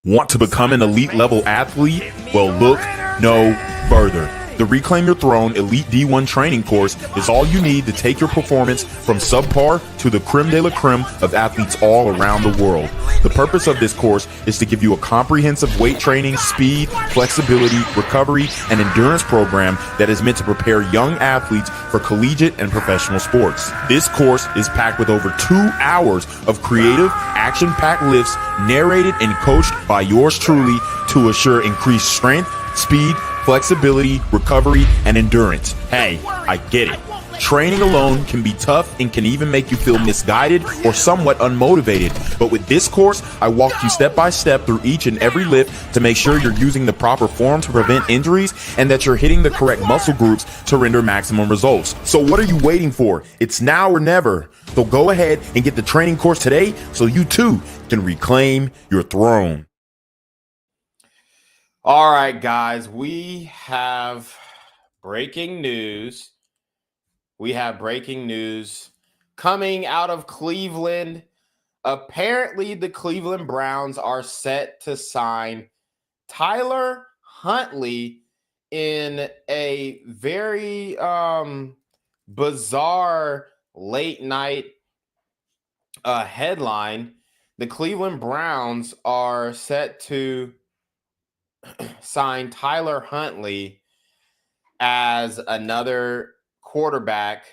Want to become an elite level athlete? Well, look no further. The Reclaim Your Throne Elite D1 training course is all you need to take your performance from subpar to the creme de la creme of athletes all around the world. The purpose of this course is to give you a comprehensive weight training, speed, flexibility, recovery, and endurance program that is meant to prepare young athletes for collegiate and professional sports. This course is packed with over 2 hours of creative, action-packed lifts narrated and coached by yours truly to assure increased strength, speed, flexibility, recovery, and endurance. Hey, I get it. Training alone can be tough and can even make you feel misguided or somewhat unmotivated. But with this course, I walk you step by step through each and every lift to make sure you're using the proper form to prevent injuries and that you're hitting the correct muscle groups to render maximum results. So what are you waiting for? It's now or never. So go ahead and get the training course today so you too can reclaim your throne. All right, guys, we have breaking news. We have breaking news coming out of Cleveland. Apparently, the Cleveland Browns are set to sign Tyler Huntley in a very bizarre late night headline. The Cleveland Browns are set to sign Tyler Huntley as another quarterback,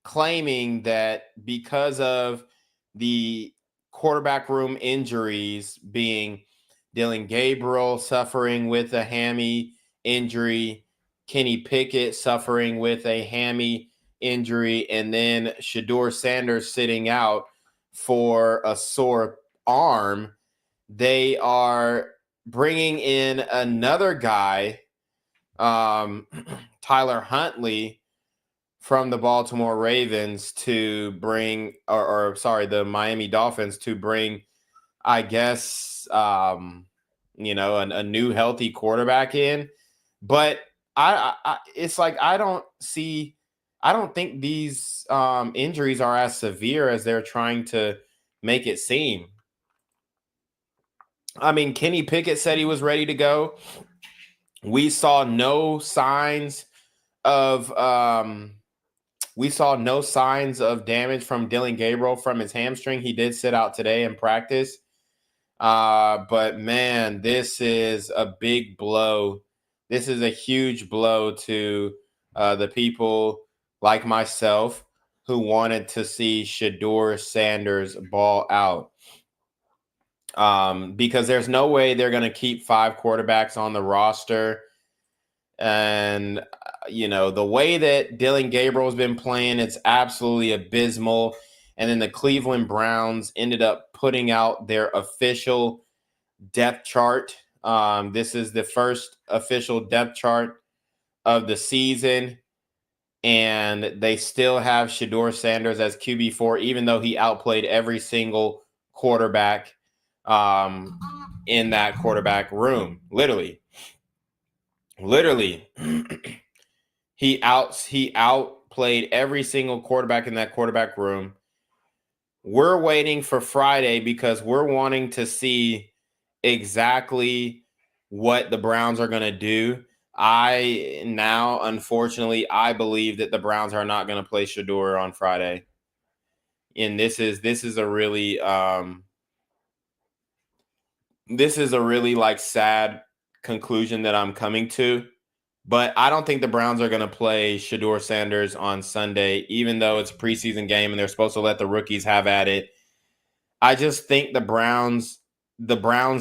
claiming that because of the quarterback room injuries, being Dylan Gabriel suffering with a hammy injury, Kenny Pickett suffering with a hammy injury, and then Shedeur Sanders sitting out for a sore arm, they are bringing in another guy, Tyler Huntley, from the Baltimore Ravens to bring, the Miami Dolphins to bring, I guess, a new healthy quarterback in. But it's like I don't think these injuries are as severe as they're trying to make it seem. I mean, Kenny Pickett said he was ready to go. We saw no signs of damage from Dylan Gabriel from his hamstring. He did sit out today in practice. But man, this is a big blow. This is a huge blow to the people like myself who wanted to see Shedeur Sanders ball out. Because there's no way they're going to keep 5 quarterbacks on the roster. And, the way that Dylan Gabriel has been playing, it's absolutely abysmal. And then the Cleveland Browns ended up putting out their official depth chart. This is the first official depth chart of the season. And they still have Shedeur Sanders as QB4, even though he outplayed every single quarterback in that quarterback room. Literally he outplayed every single quarterback in that quarterback room. We're waiting for Friday because we're wanting to see exactly what the Browns are going to do. Unfortunately, I believe that the Browns are not going to play Shedeur on Friday. And this is a really sad conclusion that I'm coming to, but I don't think the Browns are going to play Shedeur Sanders on Sunday, even though it's a preseason game and they're supposed to let the rookies have at it. I just think the Browns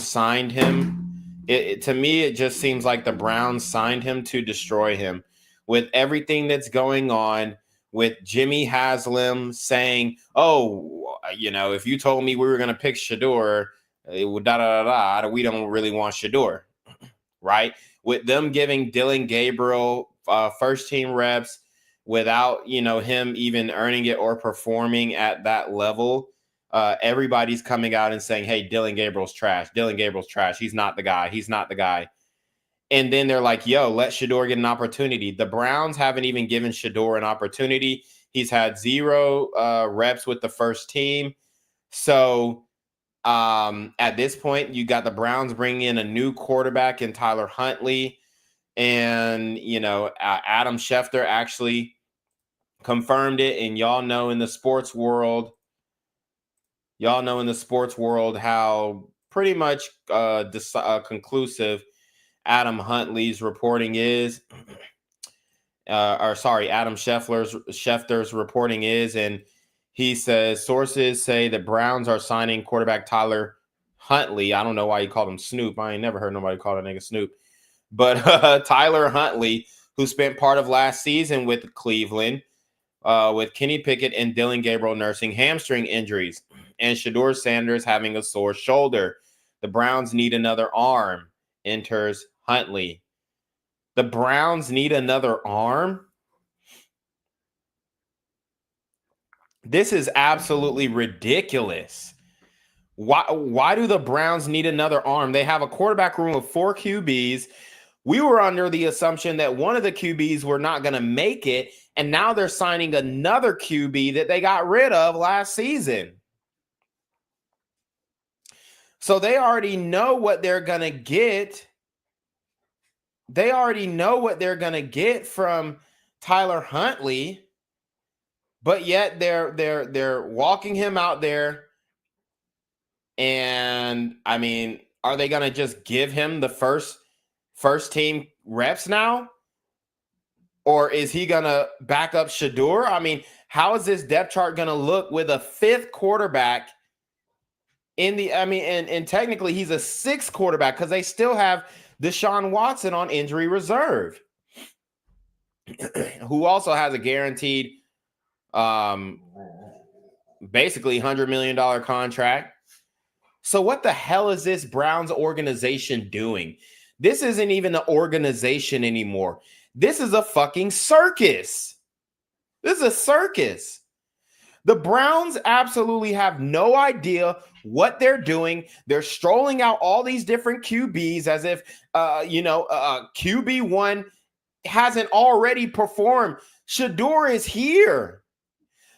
signed him. To me, it just seems like the Browns signed him to destroy him. With everything that's going on, with Jimmy Haslam saying, if you told me we were going to pick Shedeur, we don't really want Shedeur, right? With them giving Dylan Gabriel first team reps without, him even earning it or performing at that level, everybody's coming out and saying, hey, Dylan Gabriel's trash. Dylan Gabriel's trash. He's not the guy. And then they're like, yo, let Shedeur get an opportunity. The Browns haven't even given Shedeur an opportunity. He's had 0 reps with the first team. So At this point, you got the Browns bringing in a new quarterback in Tyler Huntley. And, Adam Schefter actually confirmed it. And y'all know in the sports world how pretty much conclusive Adam Huntley's reporting is. Adam Schefter's reporting is. And he says, sources say the Browns are signing quarterback Tyler Huntley. I don't know why he called him Snoop. I ain't never heard nobody call a nigga Snoop. But Tyler Huntley, who spent part of last season with Cleveland, with Kenny Pickett and Dylan Gabriel nursing hamstring injuries, and Shedeur Sanders having a sore shoulder. The Browns need another arm, enters Huntley. The Browns need another arm? This is absolutely ridiculous. Why do the Browns need another arm? They have a quarterback room of 4 QBs. We were under the assumption that one of the QBs were not going to make it, and now they're signing another QB that they got rid of last season. So they already know what they're going to get. They already know what they're going to get from Tyler Huntley, but yet they're walking him out there. And I mean, are they going to just give him the first team reps now? Or is he going to back up Shedeur? I mean, how is this depth chart going to look with a 5th quarterback and technically he's a 6th quarterback because they still have Deshaun Watson on injury reserve, who also has a guaranteed basically $100 million contract. So what the hell is this Browns organization doing? This isn't even an organization anymore. This is a fucking circus. This is a circus. The Browns absolutely have no idea what they're doing. They're strolling out all these different QBs as if, QB1 hasn't already performed. Shedeur is here.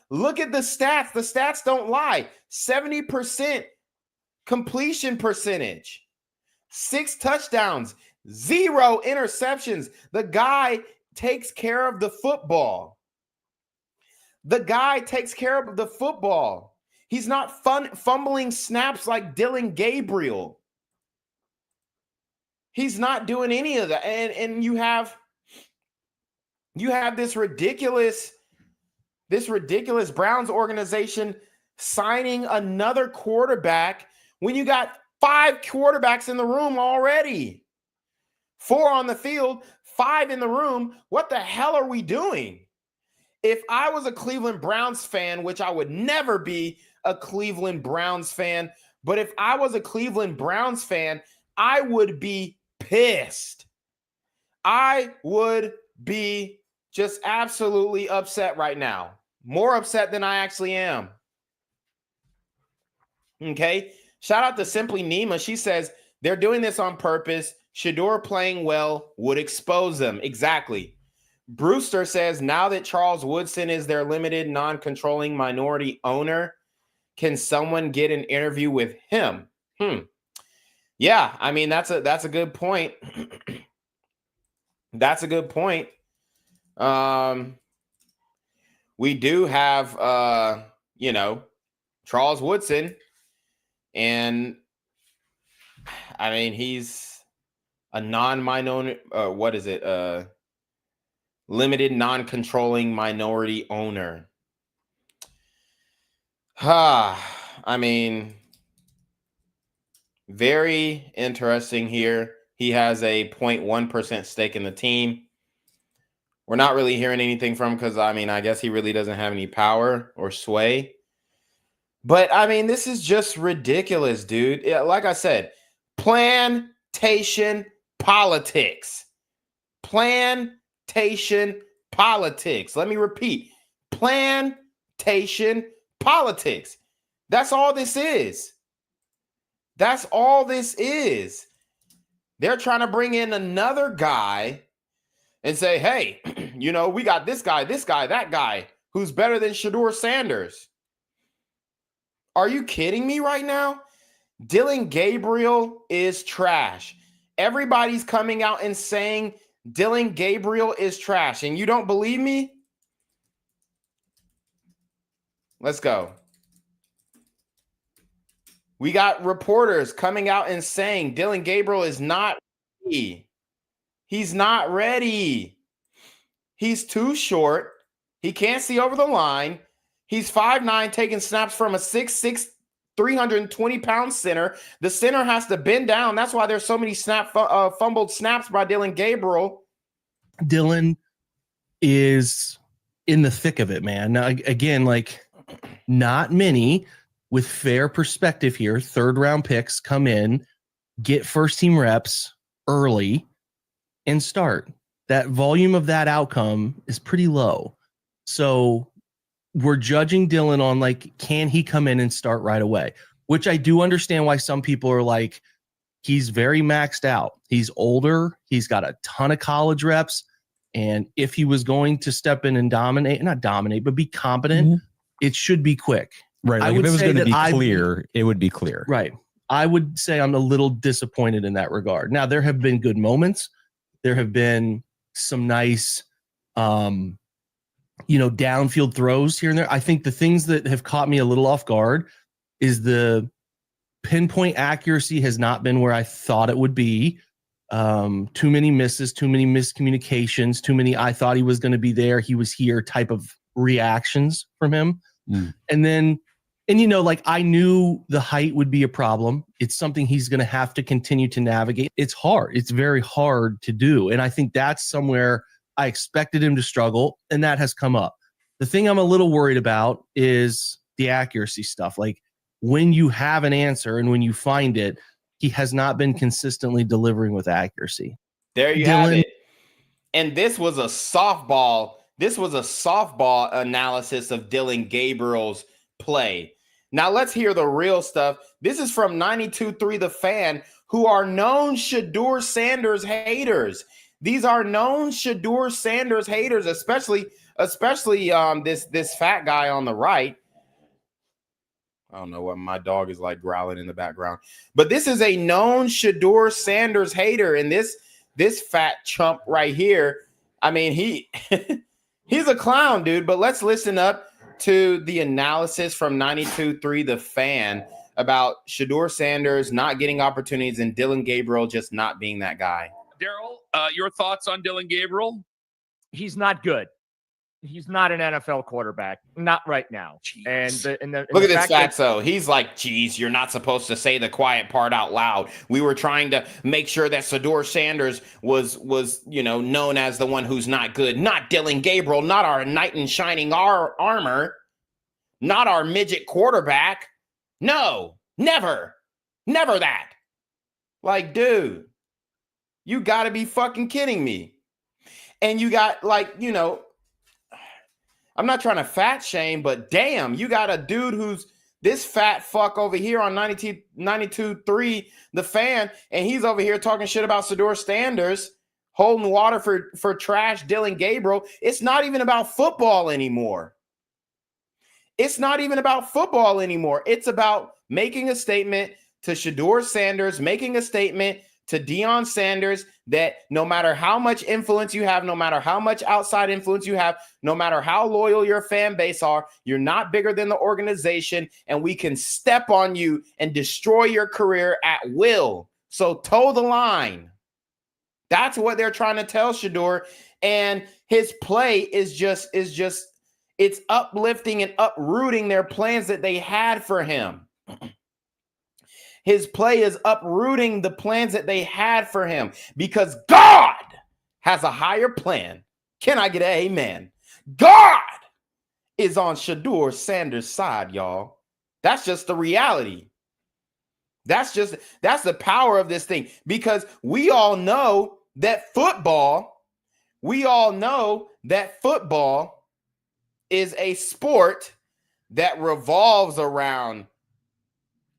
Look at the stats. The stats don't lie. 70% completion percentage, 6 touchdowns, 0 interceptions. The guy takes care of the football. He's not fumbling snaps like Dylan Gabriel. He's not doing any of that. And you have this ridiculous Browns organization signing another quarterback when you got 5 quarterbacks in the room already. 4 on the field, 5 in the room. What the hell are we doing? If I was a Cleveland Browns fan, which I would never be a Cleveland Browns fan, but if I was a Cleveland Browns fan, I would be pissed. I would be just absolutely upset right now. More upset than I actually am. Okay. Shout out to Simply Nima. She says they're doing this on purpose. Shedeur playing well would expose them. Exactly. Brewster says now that Charles Woodson is their limited non-controlling minority owner, can someone get an interview with him? Yeah, I mean that's a good point. That's a good point. We do have Charles Woodson, and I mean he's a non-minority limited non-controlling minority owner. I mean, very interesting here. He has a 0.1% stake in the team. We're not really hearing anything from him because, I mean, I guess he really doesn't have any power or sway. But, I mean, this is just ridiculous, dude. Yeah, like I said, plantation politics. Plantation politics. Let me repeat. Plantation politics. That's all this is. That's all this is. They're trying to bring in another guy and say, hey, we got this guy, that guy, who's better than Shedeur Sanders. Are you kidding me right now? Dylan Gabriel is trash. Everybody's coming out and saying Dylan Gabriel is trash. And you don't believe me? Let's go. We got reporters coming out and saying Dylan Gabriel is not ready. He's not ready. He's too short. He can't see over the line. He's 5'9", taking snaps from a 6'6", 320-pound center. The center has to bend down. That's why there's so many fumbled snaps by Dylan Gabriel. Dylan is in the thick of it, man. Now, again, like not many with fair perspective here, third-round picks come in, get first-team reps early, and start. That volume of that outcome is pretty low. So we're judging Dylan on like, can he come in and start right away? Which I do understand why some people are like, he's very maxed out. He's older. He's got a ton of college reps. And if he was going to step in and not dominate, but be competent, it should be quick. Right. Like if it was going to be clear, it would be clear. Right. I would say I'm a little disappointed in that regard. Now, there have been good moments. There have been some nice, downfield throws here and there. I think the things that have caught me a little off guard is the pinpoint accuracy has not been where I thought it would be. Too many misses, too many miscommunications, too many I thought he was going to be there, he was here type of reactions from him. And then, I knew the height would be a problem. It's something he's going to have to continue to navigate. It's hard. It's very hard to do. And I think that's somewhere I expected him to struggle, and that has come up. The thing I'm a little worried about is the accuracy stuff. Like when you have an answer and when you find it, he has not been consistently delivering with accuracy. There you have it. And this was a softball. This was a softball analysis of Dylan Gabriel's play. Now let's hear the real stuff. This is from 92.3 The Fan, who are known Shedeur Sanders haters. These are known Shedeur Sanders haters, especially this fat guy on the right. I don't know what my dog is like growling in the background, but this is a known Shedeur Sanders hater, and this fat chump right here. I mean, he's a clown, dude. But let's listen up to the analysis from 92.3 The Fan about Shedeur Sanders not getting opportunities and Dylan Gabriel just not being that guy. Daryl, your thoughts on Dylan Gabriel? He's not good. He's not an NFL quarterback, not right now. Jeez. And look at this fatso. He's like, geez, you're not supposed to say the quiet part out loud. We were trying to make sure that Shedeur Sanders was known as the one who's not good. Not Dylan Gabriel, not our knight in shining armor, not our midget quarterback. No, never that. Like, dude, you got to be fucking kidding me. And you got I'm not trying to fat shame, but damn, you got a dude who's this fat fuck over here on 92.3 The Fan, and he's over here talking shit about Shedeur Sanders, holding water for trash Dylan Gabriel. It's not even about football anymore. It's not even about football anymore. It's about making a statement to Shedeur Sanders, making a statement to Deion Sanders that no matter how much influence you have, no matter how much outside influence you have, no matter how loyal your fan base are, you're not bigger than the organization, and we can step on you and destroy your career at will. So toe the line. That's what they're trying to tell Shedeur, and his play is just it's uplifting and uprooting their plans that they had for him. His play is uprooting the plans that they had for him because God has a higher plan. Can I get an amen? God is on Shedeur Sanders' side, y'all. That's just the reality. That's the power of this thing, because we all know that football is a sport that revolves around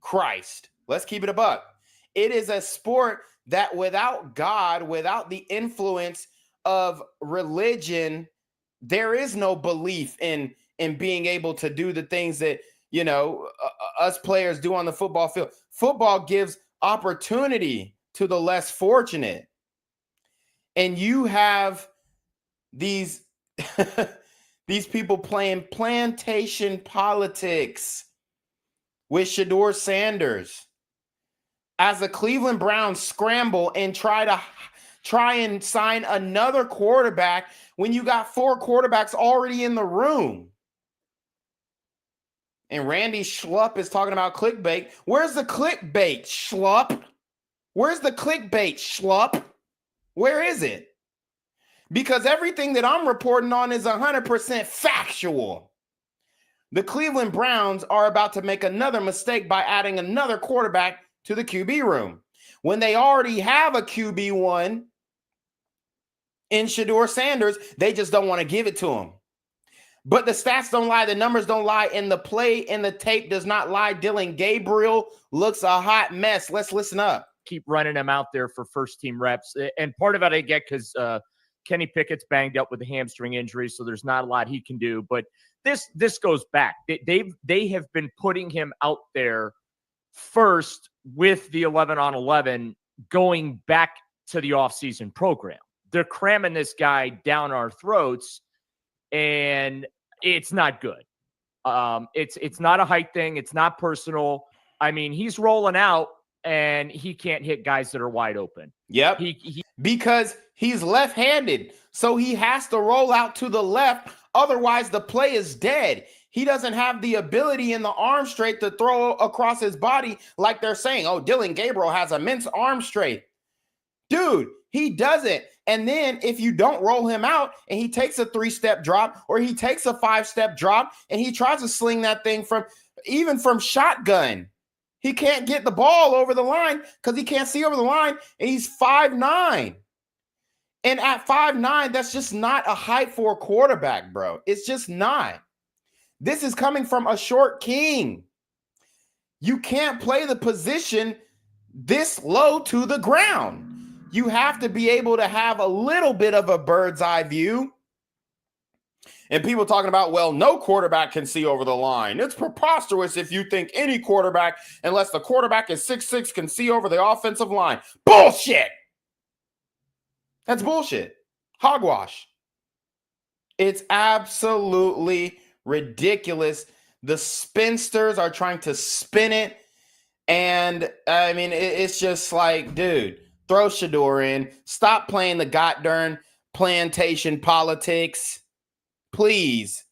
Christ. Let's keep it a buck. It is a sport that without God, without the influence of religion, there is no belief in being able to do the things that us players do on the football field. Football gives opportunity to the less fortunate. And you have these these people playing plantation politics with Shedeur Sanders as the Cleveland Browns scramble and try and sign another quarterback when you got 4 quarterbacks already in the room. And Randy Schlupp is talking about clickbait. Where's the clickbait, Schlupp? Where's the clickbait, Schlupp? Where is it? Because everything that I'm reporting on is 100% factual. The Cleveland Browns are about to make another mistake by adding another quarterback to the QB room when they already have a QB1 in Shedeur Sanders. They just don't want to give it to him. But the stats don't lie. The numbers don't lie. And the play in the tape does not lie. Dylan Gabriel looks a hot mess. Let's listen up. Keep running him out there for first-team reps. And part of it I get because Kenny Pickett's banged up with a hamstring injury, so there's not a lot he can do. But this goes back. They have been putting him out there first with the 11-on-11 going back to the offseason program. They're cramming this guy down our throats, and it's not good. It's not a height thing. It's not personal. I mean, he's rolling out, and he can't hit guys that are wide open. Yep. Because he's left-handed, so he has to roll out to the left. Otherwise, the play is dead. He doesn't have the ability in the arm straight to throw across his body like they're saying. Oh, Dylan Gabriel has immense arm straight. Dude, he doesn't. And then if you don't roll him out and he takes a 3-step drop or he takes a 5-step drop and he tries to sling that thing from shotgun, he can't get the ball over the line because he can't see over the line, and he's 5'9". And at 5'9", that's just not a height for a quarterback, bro. It's just not. This is coming from a short king. You can't play the position this low to the ground. You have to be able to have a little bit of a bird's eye view. And people talking about, well, no quarterback can see over the line. It's preposterous if you think any quarterback, unless the quarterback is 6'6", can see over the offensive line. Bullshit. That's bullshit. Hogwash. It's absolutely ridiculous. The spinsters are trying to spin it. And, I mean, it's just like, dude, throw Shedeur in. Stop playing the goddamn plantation politics. Please.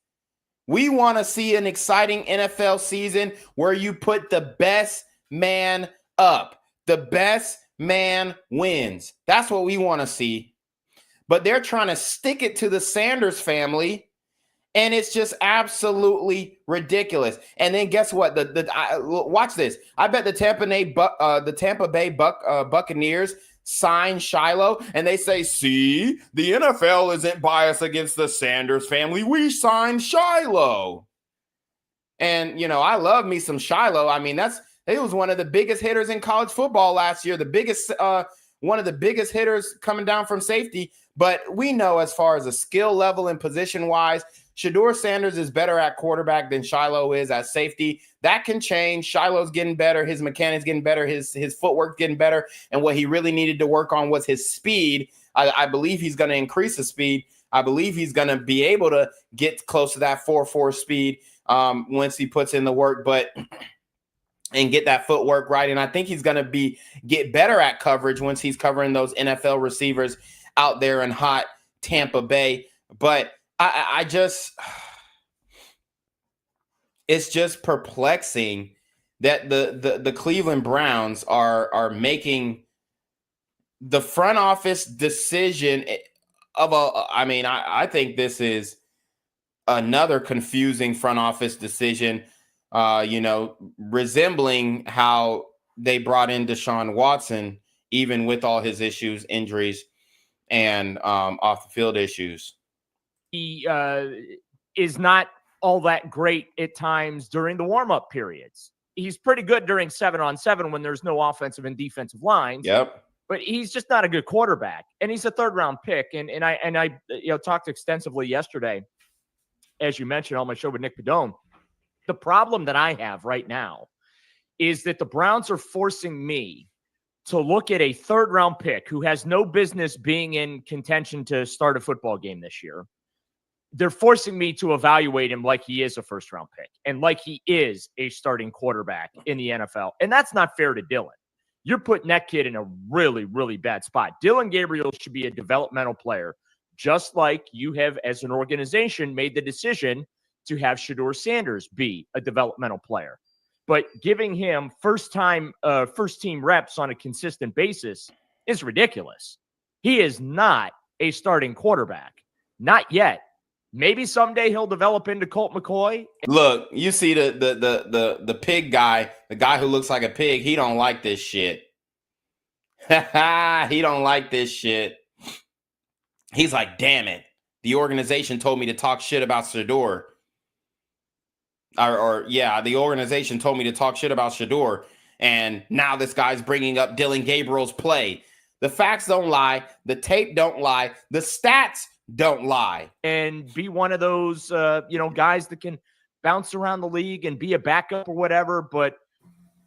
We want to see an exciting NFL season where you put the best man up. The best man wins. That's what we want to see. But they're trying to stick it to the Sanders family, and it's just absolutely ridiculous. And then guess what? Watch this. I bet the Tampa Bay Buccaneers sign Shiloh, and they say, see, the NFL isn't biased against the Sanders family. We signed Shiloh. And, I love me some Shiloh. I mean, he was one of the biggest hitters in college football last year, one of the biggest hitters coming down from safety. But we know as far as a skill level and position-wise, Shedeur Sanders is better at quarterback than Shiloh is at safety. That can change. Shiloh's getting better. His mechanics getting better. His footwork getting better. And what he really needed to work on was his speed. I believe he's going to increase his speed. I believe he's going to be able to get close to that 4.4 speed once he puts in the work, and get that footwork right. And I think he's going to get better at coverage once he's covering those NFL receivers out there in hot Tampa Bay. But it's just perplexing that the Cleveland Browns are making the front office decision I think this is another confusing front office decision, resembling how they brought in Deshaun Watson, even with all his issues, injuries, and off the field issues. He is not all that great at times during the warm-up periods. He's pretty good during 7-on-7 when there's no offensive and defensive lines. Yep. But he's just not a good quarterback, and he's a third-round pick. And I talked extensively yesterday, as you mentioned, on my show with Nick Padone, The problem that I have right now is that the Browns are forcing me to look at a third-round pick who has no business being in contention to start a football game this year. They're forcing me to evaluate him like he is a first-round pick and like he is a starting quarterback in the NFL. And that's not fair to Dylan. You're putting that kid in a really, really bad spot. Dylan Gabriel should be a developmental player, just like you have, as an organization, made the decision to have Shedeur Sanders be a developmental player. But giving him first-team reps on a consistent basis is ridiculous. He is not a starting quarterback. Not yet. Maybe someday he'll develop into Colt McCoy. Look, you see the pig guy, the guy who looks like a pig, he don't like this shit. He don't like this shit. He's like, damn it. The organization told me to talk shit about Shedeur. The organization told me to talk shit about Shedeur. And now this guy's bringing up Dylan Gabriel's play. The facts don't lie. The tape don't lie. The stats don't lie. And be one of those, guys that can bounce around the league and be a backup or whatever. But,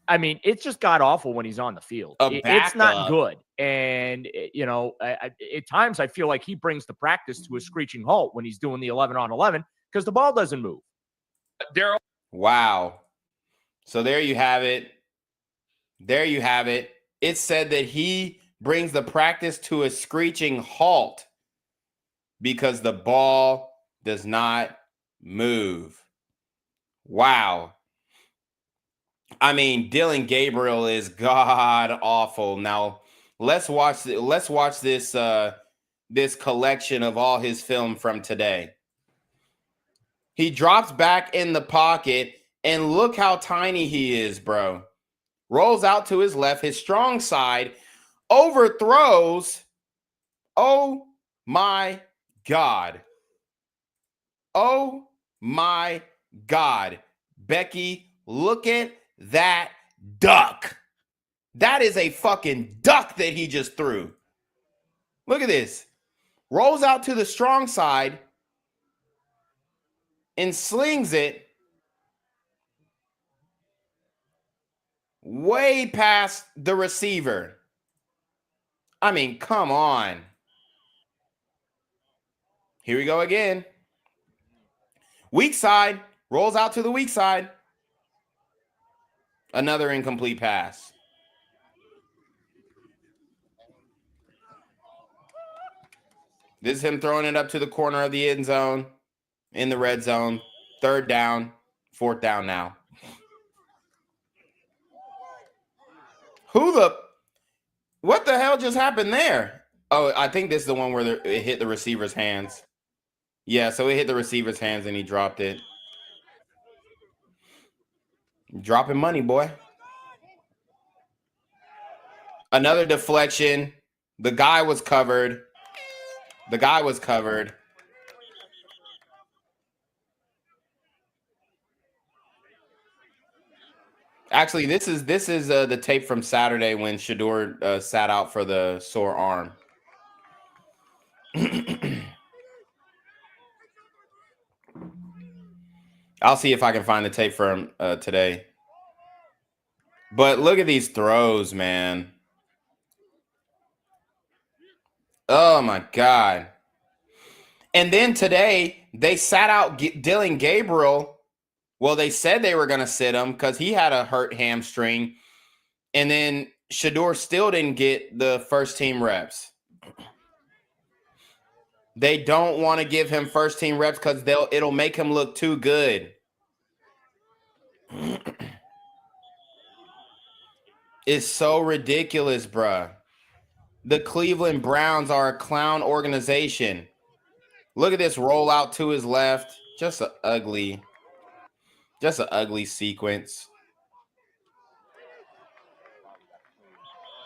I mean, it's just god awful when he's on the field. It's not good. And, at times I feel like he brings the practice to a screeching halt when he's doing the 11-on-11 because the ball doesn't move. Daryl. Wow. So there you have it. There you have it. It said that he brings the practice to a screeching halt because the ball does not move. Wow. I mean, Dylan Gabriel is god awful. Now, let's watch this this collection of all his film from today. He drops back in the pocket, and look how tiny he is, bro. Rolls out to his left, his strong side, overthrows. Oh, my God. Oh, my God. Becky, look at that duck. That is a fucking duck that he just threw. Look at this. Rolls out to the strong side and slings it way past the receiver. I mean, come on. Here we go again. Weak side. Rolls out to the weak side. Another incomplete pass. This is him throwing it up to the corner of the end zone. In the red zone. 3rd down. 4th down now. What the hell just happened there? Oh, I think this is the one where it hit the receiver's hands. Yeah, so it hit the receiver's hands and he dropped it. Dropping money, boy. Another deflection. The guy was covered. Actually, this is the tape from Saturday when Shedeur sat out for the sore arm. I'll see if I can find the tape from today. But look at these throws, man. Oh, my God. And then today, they sat out Dylan Gabriel. Well, they said they were going to sit him because he had a hurt hamstring. And then Shedeur still didn't get the first-team reps. They don't want to give him first-team reps because it'll make him look too good. It's so ridiculous, bruh. The Cleveland Browns are a clown organization. Look at this rollout to his left. Just an ugly sequence.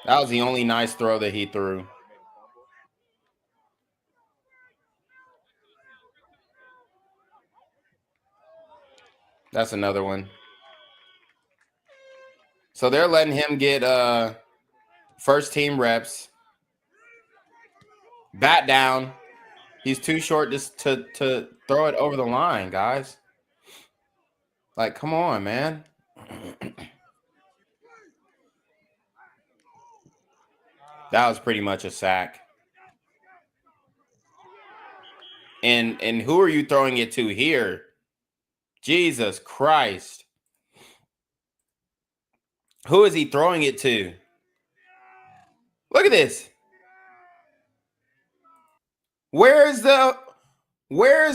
That was the only nice throw that he threw. That's another one. So they're letting him get first-team reps. Bat down. He's too short just to throw it over the line, guys. Like, come on, man. That was pretty much a sack. And who are you throwing it to here? Jesus Christ. Who is he throwing it to? Look at this. Where's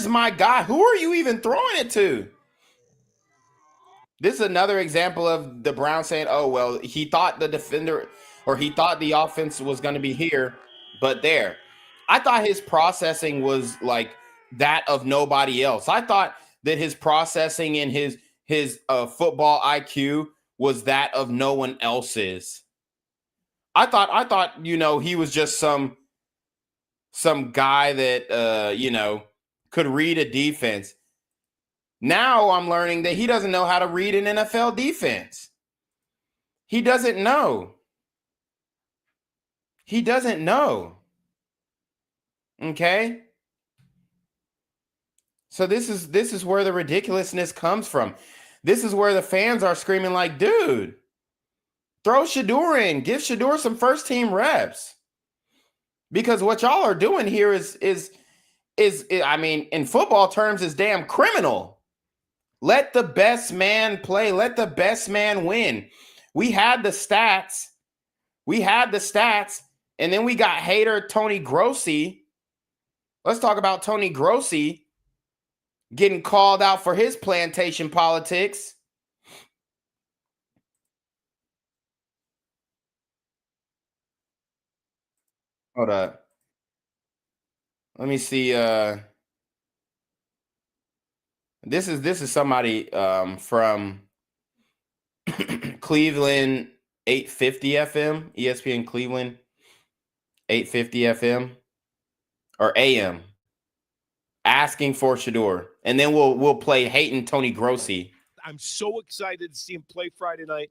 my guy? Who are you even throwing it to? This is another example of the Browns saying, oh, well, he thought the defender or he thought the offense was going to be here, but there. I thought his processing was like that of nobody else. I thought that his processing and his football IQ was that of no one else's. I thought, you know, he was just some guy that, you know, could read a defense. Now I'm learning that he doesn't know how to read an NFL defense. He doesn't know. He doesn't know. Okay? So this is where the ridiculousness comes from. This is where the fans are screaming like, dude, throw Shedeur in. Give Shedeur some first team reps. Because what y'all are doing here is I mean, in football terms, is damn criminal. Let the best man play. Let the best man win. We had the stats. And then we got hater Tony Grossi. Let's talk about Tony Grossi getting called out for his plantation politics. Hold up. Let me see. This is somebody from Cleveland 850 FM, ESPN Cleveland 850 FM or AM, asking for Shedeur, and then we'll play hating Tony Grossi. I'm so excited to see him play Friday night.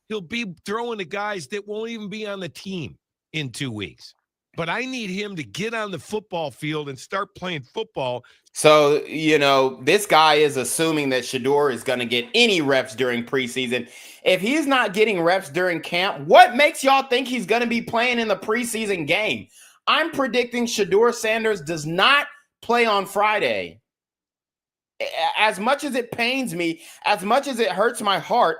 He'll be throwing to guys that won't even be on the team in 2 weeks. But I need him to get on the football field and start playing football. So, you know, this guy is assuming that Shedeur is going to get any reps during preseason. If he's not getting reps during camp, what makes y'all think he's going to be playing in the preseason game? I'm predicting Shedeur Sanders does not play on Friday. As much as it pains me, as much as it hurts my heart,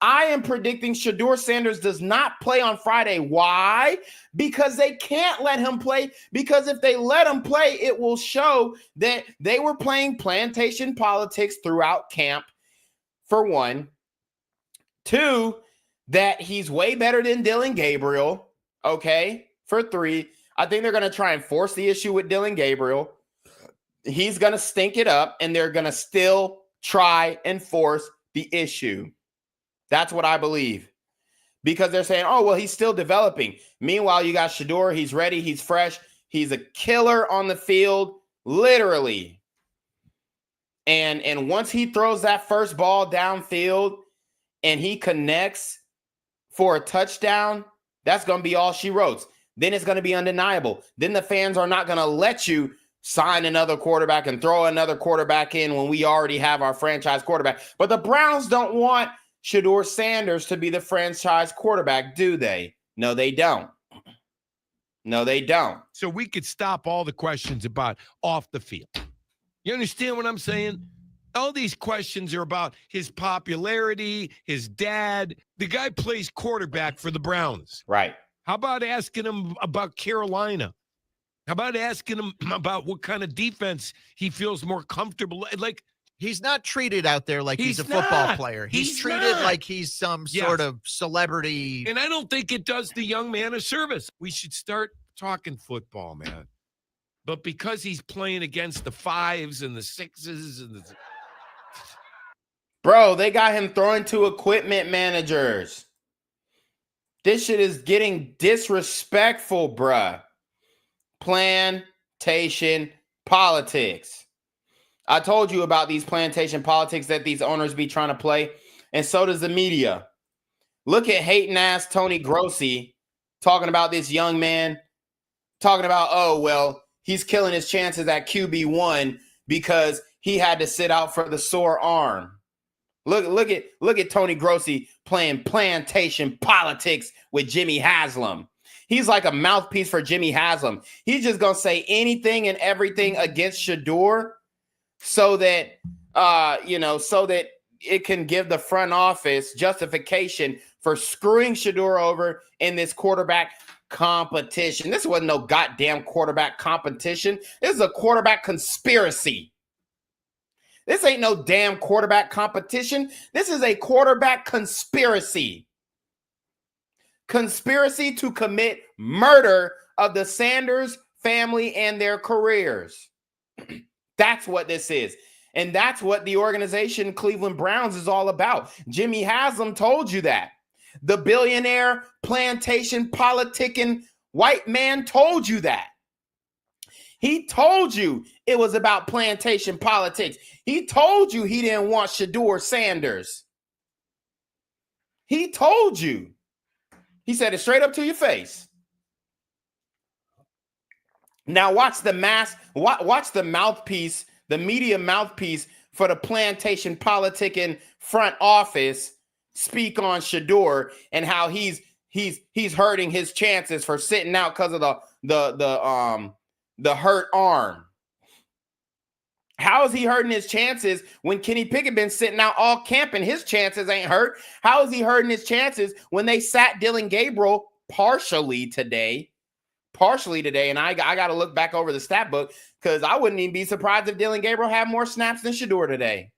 I am predicting Shedeur Sanders does not play on Friday. Why? Because they can't let him play. Because if they let him play, it will show that they were playing plantation politics throughout camp, for one. Two, that he's way better than Dillon Gabriel, okay? For three, I think they're going to try and force the issue with Dillon Gabriel. He's going to stink it up, and they're going to still try and force the issue. That's what I believe. Because they're saying, oh, well, he's still developing. Meanwhile, you got Shedeur. He's ready. He's fresh. He's a killer on the field, literally. And once he throws that first ball downfield and he connects for a touchdown, that's going to be all she wrote. Then it's going to be undeniable. Then the fans are not going to let you sign another quarterback and throw another quarterback in when we already have our franchise quarterback. But the Browns don't want Shedeur Sanders to be the franchise quarterback, do they? No, they don't. No, they don't. So we could stop all the questions about off the field. You understand what I'm saying? All these questions are about his popularity, his dad. The guy plays quarterback for the Browns. Right. How about asking him about Carolina? How about asking him about what kind of defense he feels more comfortable? Like, he's not treated out there like he's a football player. He's treated like he's some sort of celebrity. And I don't think it does the young man a service. We should start talking football, man. But because he's playing against the 5s and the 6s and the... Bro, they got him throwing to equipment managers. This shit is getting disrespectful, bruh. Plantation politics. I told you about these plantation politics that these owners be trying to play, and so does the media. Look at hating ass Tony Grossi talking about this young man, talking about, oh, well, he's killing his chances at QB1 because he had to sit out for the sore arm. Look at Tony Grossi playing plantation politics with Jimmy Haslam. He's like a mouthpiece for Jimmy Haslam. He's just gonna say anything and everything against Shedeur so that so that it can give the front office justification for screwing Shedeur over in this quarterback competition. This wasn't no goddamn quarterback competition. This is a quarterback conspiracy. This ain't no damn quarterback competition. This is a quarterback conspiracy. Conspiracy to commit murder of the Sanders family and their careers. That's what this is. And that's what the organization Cleveland Browns is all about. Jimmy Haslam told you that. The billionaire plantation politicking white man told you that. He told you it was about plantation politics. He told you he didn't want Shedeur Sanders. He told you. He said it straight up to your face. Now watch the mouthpiece, the media mouthpiece for the plantation politicking front office speak on Shedeur and how he's hurting his chances for sitting out because of the hurt arm. How is he hurting his chances when Kenny Pickett been sitting out all camp and his chances ain't hurt? How is he hurting his chances when they sat Dillon Gabriel partially today? And I got to look back over the stat book because I wouldn't even be surprised if Dillon Gabriel had more snaps than Shedeur today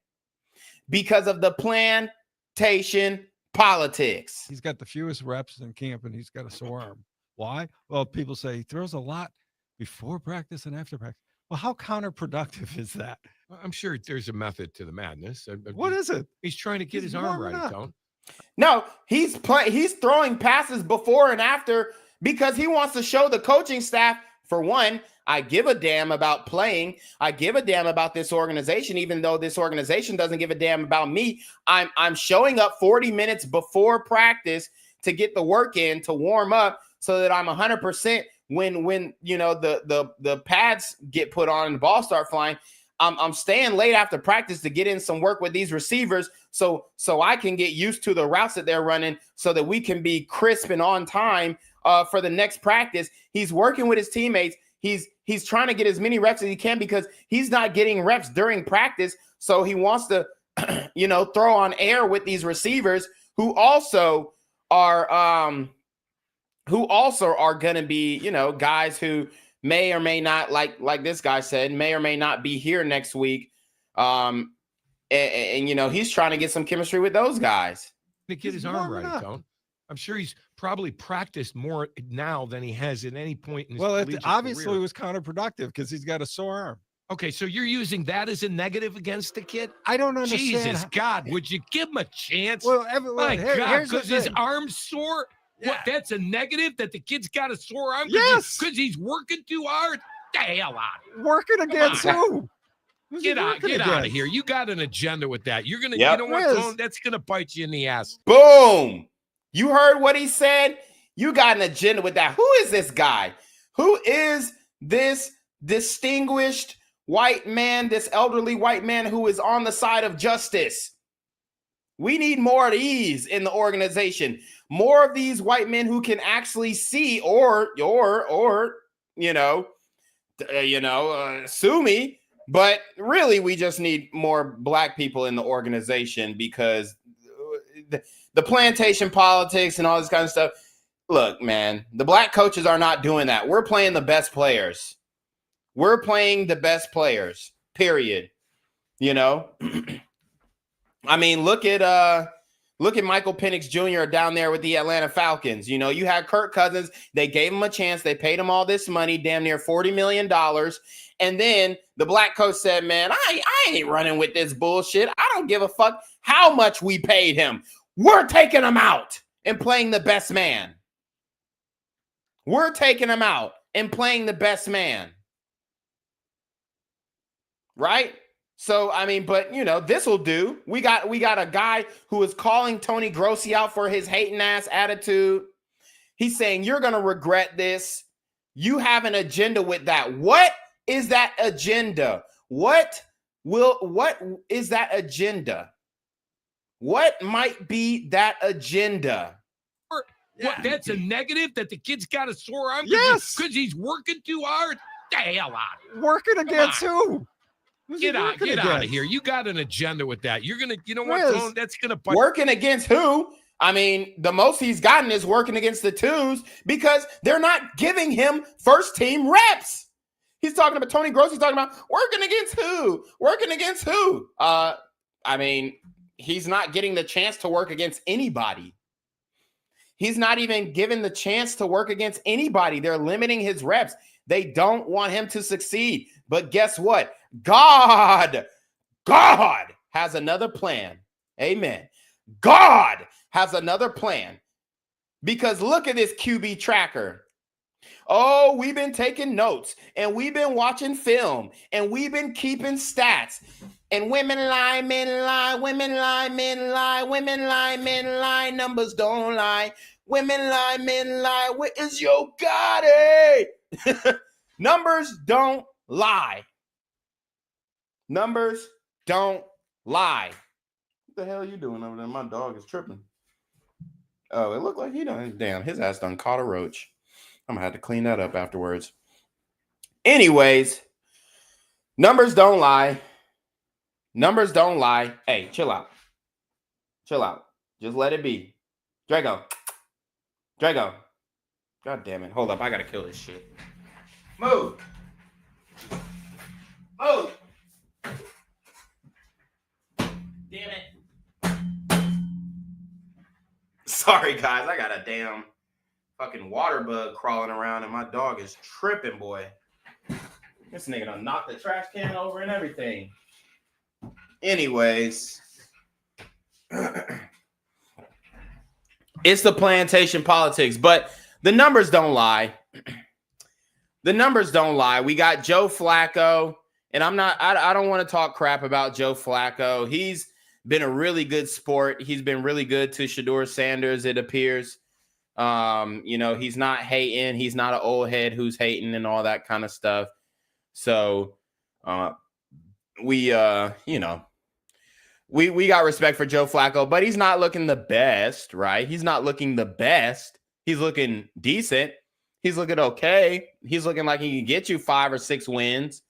because of the plantation politics. He's got the fewest reps in camp and he's got a sore arm. Why? Well, people say he throws a lot before practice and after practice. Well, how counterproductive is that? I'm sure there's a method to the madness. What is it? He's trying to get his arm right, Tone. No, he's throwing passes before and after because he wants to show the coaching staff, for one, I give a damn about playing. I give a damn about this organization, even though this organization doesn't give a damn about me. I'm showing up 40 minutes before practice to get the work in, to warm up so that I'm 100% when the pads get put on and the ball start flying. I'm staying late after practice to get in some work with these receivers so I can get used to the routes that they're running so that we can be crisp and on time for the next practice. He's working with his teammates. He's trying to get as many reps as he can because he's not getting reps during practice. So he wants to, throw on air with these receivers who also are going to be, guys who may or may not, like this guy said, may or may not be here next week. And he's trying to get some chemistry with those guys. To get his arm right, Tone. I'm sure he's probably practiced more now than he has at any point in his Well, it obviously career. was counterproductive because he's got a sore arm. Okay, so you're using that as a negative against the kid? I don't understand. Jesus, God, would you give him a chance? Well, my God, because his thing. arm's sore? Yeah. What, that's a negative that the kid's got a sore arm? Yes. Because he's working too hard? The hell out. Working against who? Who's he Get out working of against? here. You got an agenda with that. You're going to, Yep. you know what, Riz. Tone? That's going to bite you in the ass. Boom. You heard what he said? You got an agenda with that. Who is this guy? Who is this distinguished white man, this elderly white man who is on the side of justice? We need more of these in the organization. More of these white men who can actually see or sue me. But really, we just need more black people in the organization because the plantation politics and all this kind of stuff. Look, man, the black coaches are not doing that. We're playing the best players. We're playing the best players, period. I mean, look at Michael Penix Jr. down there with the Atlanta Falcons. You had Kirk Cousins. They gave him a chance. They paid him all this money, damn near $40 million. And then the black coach said, man, I ain't running with this bullshit. I don't give a fuck how much we paid him. We're taking him out and playing the best man. We're taking him out and playing the best man. Right? So, I mean, but, this will do. We got a guy who is calling Tony Grossi out for his hating ass attitude. He's saying, you're going to regret this. You have an agenda with that. What is that agenda? What is that agenda? What might be that agenda? What? That's a negative that the kid's got a sore arm? Yes. Because he's working too hard? The hell out. Working against who? Who's he Get out working of against? here. You got an agenda with that. You're going to, you know Riz. what, Tone? That's going to bite. Working against who? I mean, the most he's gotten is working against the twos because they're not giving him first team reps. He's talking about Tony Gross. He's talking about working against who? Working against who? I mean, he's not getting the chance to work against anybody. He's not even given the chance to work against anybody. They're limiting his reps. They don't want him to succeed. But guess what? God has another plan. Amen. God has another plan. Because look at this QB tracker. Oh, we've been taking notes and we've been watching film and we've been keeping stats. And women lie, men lie, women lie, men lie, women lie, men lie, numbers don't lie. Women lie, men lie. Where is your Gotti? Numbers don't lie. Numbers don't lie. What the hell are you doing over there? My dog is tripping. Oh, it looked like he done. Damn, his ass done caught a roach. I'm gonna have to clean that up afterwards. Anyways, numbers don't lie. Numbers don't lie. Hey, chill out. Chill out. Just let it be. Drago. God damn it. Hold up. I gotta kill this shit. Move. Move. Damn it. Sorry, guys. I got a damn fucking water bug crawling around and my dog is tripping, boy. This nigga done knocked the trash can over and everything. Anyways. It's the plantation politics, but the numbers don't lie. The numbers don't lie. We got Joe Flacco, and I don't want to talk crap about Joe Flacco. He's been a really good sport. He's been really good to Shedeur Sanders, it appears. He's not hating. He's not an old head who's hating and all that kind of stuff. So we got respect for Joe Flacco, but he's not looking the best, right? He's not looking the best. He's looking decent. He's looking okay. He's looking like he can get you 5 or 6 wins,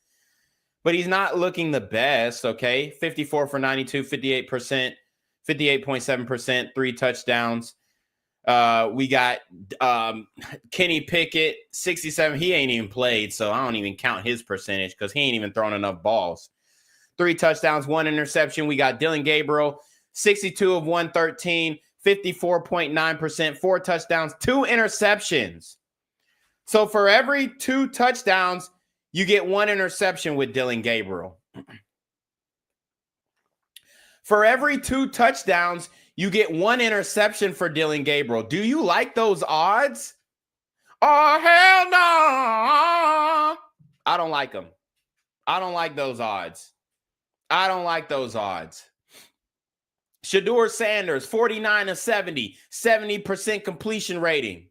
but he's not looking the best, okay? 54 for 92, 58%, 58.7%, 3 touchdowns. We got Kenny Pickett, 67. He ain't even played, so I don't even count his percentage because he ain't even thrown enough balls. 3 touchdowns, 1 interception. We got Dylan Gabriel, 62 of 113, 54.9%, 4 touchdowns, 2 interceptions. So for every 2 touchdowns, you get 1 interception with Dylan Gabriel. For every 2 touchdowns, you get 1 interception for Dylan Gabriel. Do you like those odds? Oh, hell no. I don't like them. I don't like those odds. I don't like those odds. Shedeur Sanders, 49 of 70, 70% completion rating.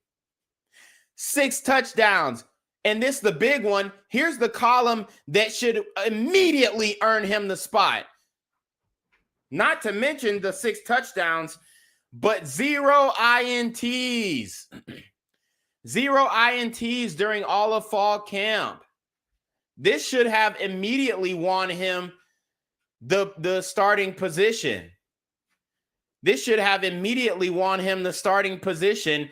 6 touchdowns. And this is the big one. Here's the column that should immediately earn him the spot. Not to mention the 6 touchdowns, but 0 INTs. 0 INTs during all of fall camp. This should have immediately won him the starting position. This should have immediately won him the starting position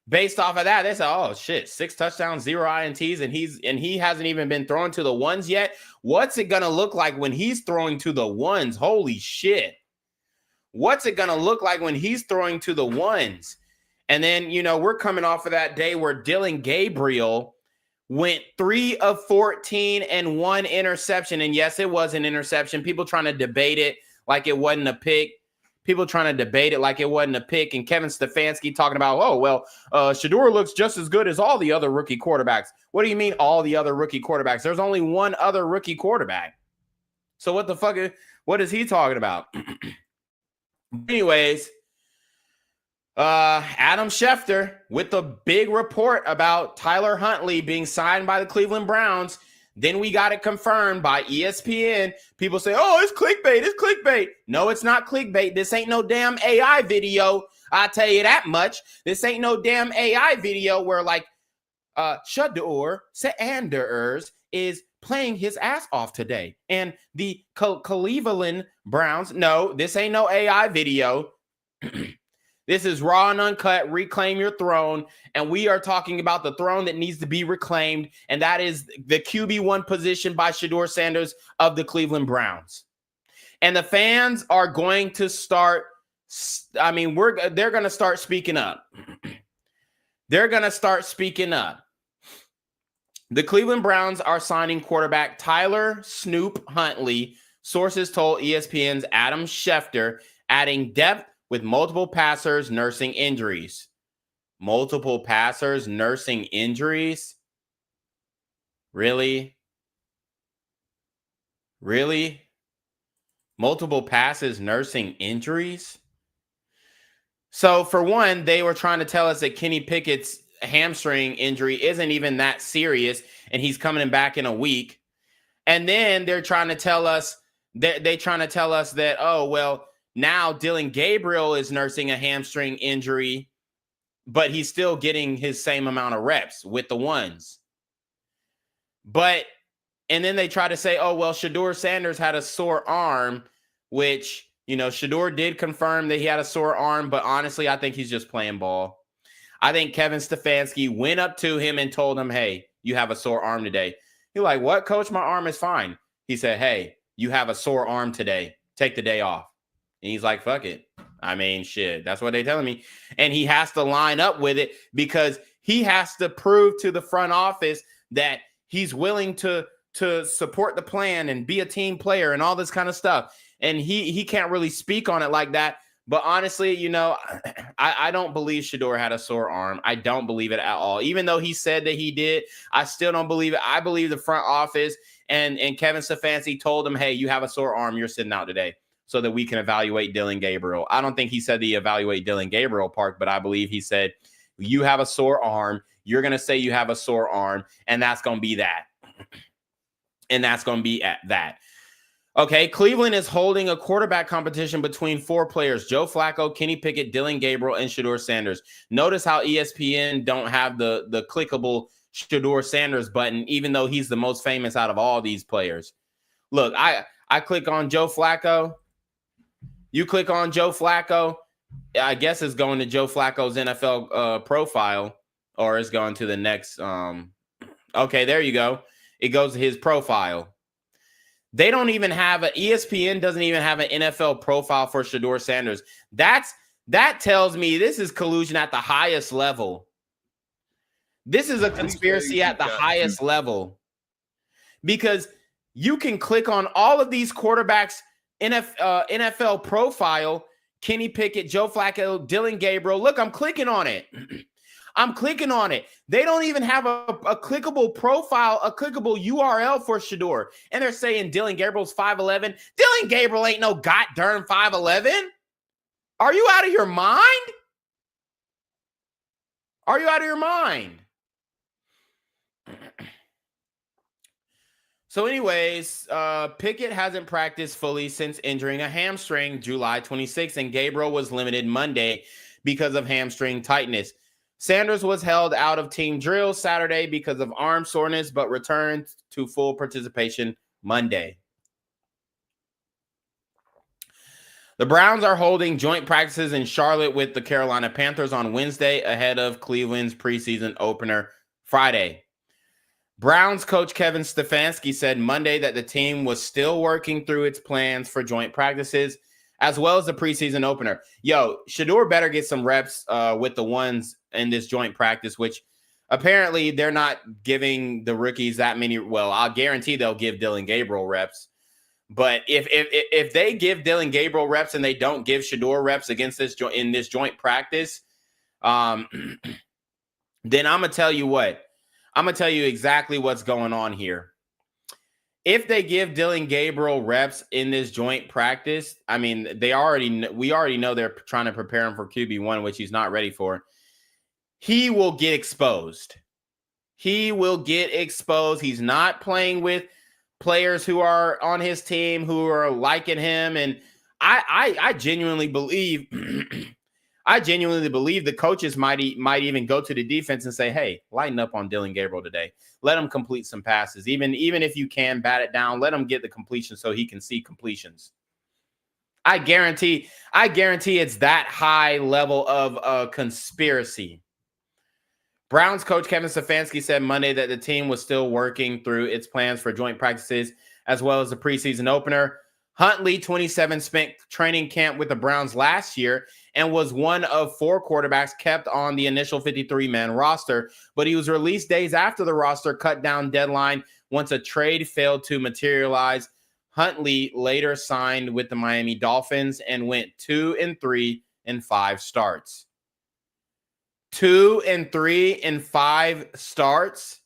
based off of that. They said, oh shit, 6 touchdowns, 0 INTs, and he hasn't even been throwing to the ones yet. What's it gonna look like when he's throwing to the ones? Holy shit. What's it gonna look like when he's throwing to the ones? And then, we're coming off of that day where Dylan Gabriel went 3 of 14 and 1 interception. And yes, it was an interception. People trying to debate it like it wasn't a pick. And Kevin Stefanski talking about, Shedeur looks just as good as all the other rookie quarterbacks. What do you mean all the other rookie quarterbacks? There's only one other rookie quarterback. So what is he talking about? Anyways, Adam Schefter with the big report about Tyler Huntley being signed by the Cleveland Browns. Then we got it confirmed by ESPN. People say, oh, it's clickbait. It's clickbait. No, it's not clickbait. This ain't no damn AI video. I'll tell you that much. This ain't no damn AI video where like Shedeur Sanders is playing his ass off today. And the Cleveland Browns, no, this ain't no AI video. This is raw and uncut, reclaim your throne. And we are talking about the throne that needs to be reclaimed. And that is the QB1 position by Shedeur Sanders of the Cleveland Browns. And the fans are going to start, they're going to start speaking up. They're going to start speaking up. The Cleveland Browns are signing quarterback Tyler Snoop Huntley, sources told ESPN's Adam Schefter, adding depth with multiple passers nursing injuries. Multiple passers nursing injuries? Really? Really? Multiple passes nursing injuries? So for one, they were trying to tell us that Kenny Pickett's hamstring injury isn't even that serious and he's coming back in a week. And then they're trying to tell us that, oh, well, now Dylan Gabriel is nursing a hamstring injury, but he's still getting his same amount of reps with the ones. And then they try to say, oh, well, Shedeur Sanders had a sore arm, which, Shedeur did confirm that he had a sore arm, but honestly, I think he's just playing ball. I think Kevin Stefanski went up to him and told him, hey, you have a sore arm today. He's like, what, coach? My arm is fine. He said, hey, you have a sore arm today. Take the day off. And he's like, fuck it. I mean, shit, that's what they're telling me. And he has to line up with it because he has to prove to the front office that he's willing to support the plan and be a team player and all this kind of stuff. And he can't really speak on it like that. But honestly, I don't believe Shedeur had a sore arm. I don't believe it at all. Even though he said that he did, I still don't believe it. I believe the front office and Kevin Stefanski told him, hey, you have a sore arm. You're sitting out today so that we can evaluate Dylan Gabriel. I don't think he said the evaluate Dylan Gabriel part, but I believe he said, you have a sore arm. You're going to say you have a sore arm, and that's going to be that. And that's going to be at that. Okay, Cleveland is holding a quarterback competition between 4 players: Joe Flacco, Kenny Pickett, Dylan Gabriel, and Shedeur Sanders. Notice how ESPN don't have the clickable Shedeur Sanders button, even though he's the most famous out of all these players. Look, I click on Joe Flacco. You click on Joe Flacco. I guess it's going to Joe Flacco's NFL profile, or it's going to the next. Okay, there you go. It goes to his profile. They don't even have ESPN doesn't even have an NFL profile for Shedeur Sanders. That tells me this is collusion at the highest level. This is a conspiracy at the highest level. Because you can click on all of these quarterbacks' NFL profile, Kenny Pickett, Joe Flacco, Dylan Gabriel. Look, I'm clicking on it. I'm clicking on it. They don't even have a clickable profile, a clickable URL for Shedeur. And they're saying Dylan Gabriel's 5'11". Dylan Gabriel ain't no goddamn 5'11". Are you out of your mind? Are you out of your mind? So anyways, Pickett hasn't practiced fully since injuring a hamstring July 26th, and Gabriel was limited Monday because of hamstring tightness. Sanders was held out of team drills Saturday because of arm soreness, but returned to full participation Monday. The Browns are holding joint practices in Charlotte with the Carolina Panthers on Wednesday ahead of Cleveland's preseason opener Friday. Browns coach Kevin Stefanski said Monday that the team was still working through its plans for joint practices as well as the preseason opener. Yo, Shedeur better get some reps with the ones in this joint practice, which apparently they're not giving the rookies that many. Well, I'll guarantee they'll give Dylan Gabriel reps. But if they give Dylan Gabriel reps and they don't give Shedeur reps against this in this joint practice, then I'm going to tell you what. I'm going to tell you exactly what's going on here. If they give Dylan Gabriel reps in this joint practice, I mean, we already know they're trying to prepare him for QB1, which he's not ready for. He will get exposed. He will get exposed. He's not playing with players who are on his team who are liking him. And I genuinely believe I genuinely believe the coaches might even go to the defense and say, hey, lighten up on Dillon Gabriel today. Let him complete some passes. Even if you can bat it down, let him get the completion so he can see completions. I guarantee it's that high level of conspiracy. Browns coach Kevin Stefanski said Monday that the team was still working through its plans for joint practices as well as the preseason opener. Huntley, 27, spent training camp with the Browns last year and was one of 4 quarterbacks kept on the initial 53-man roster, but he was released days after the roster cut-down deadline once a trade failed to materialize. Huntley later signed with the Miami Dolphins and went 2-3 in 5 starts. 2-3 in 5 starts.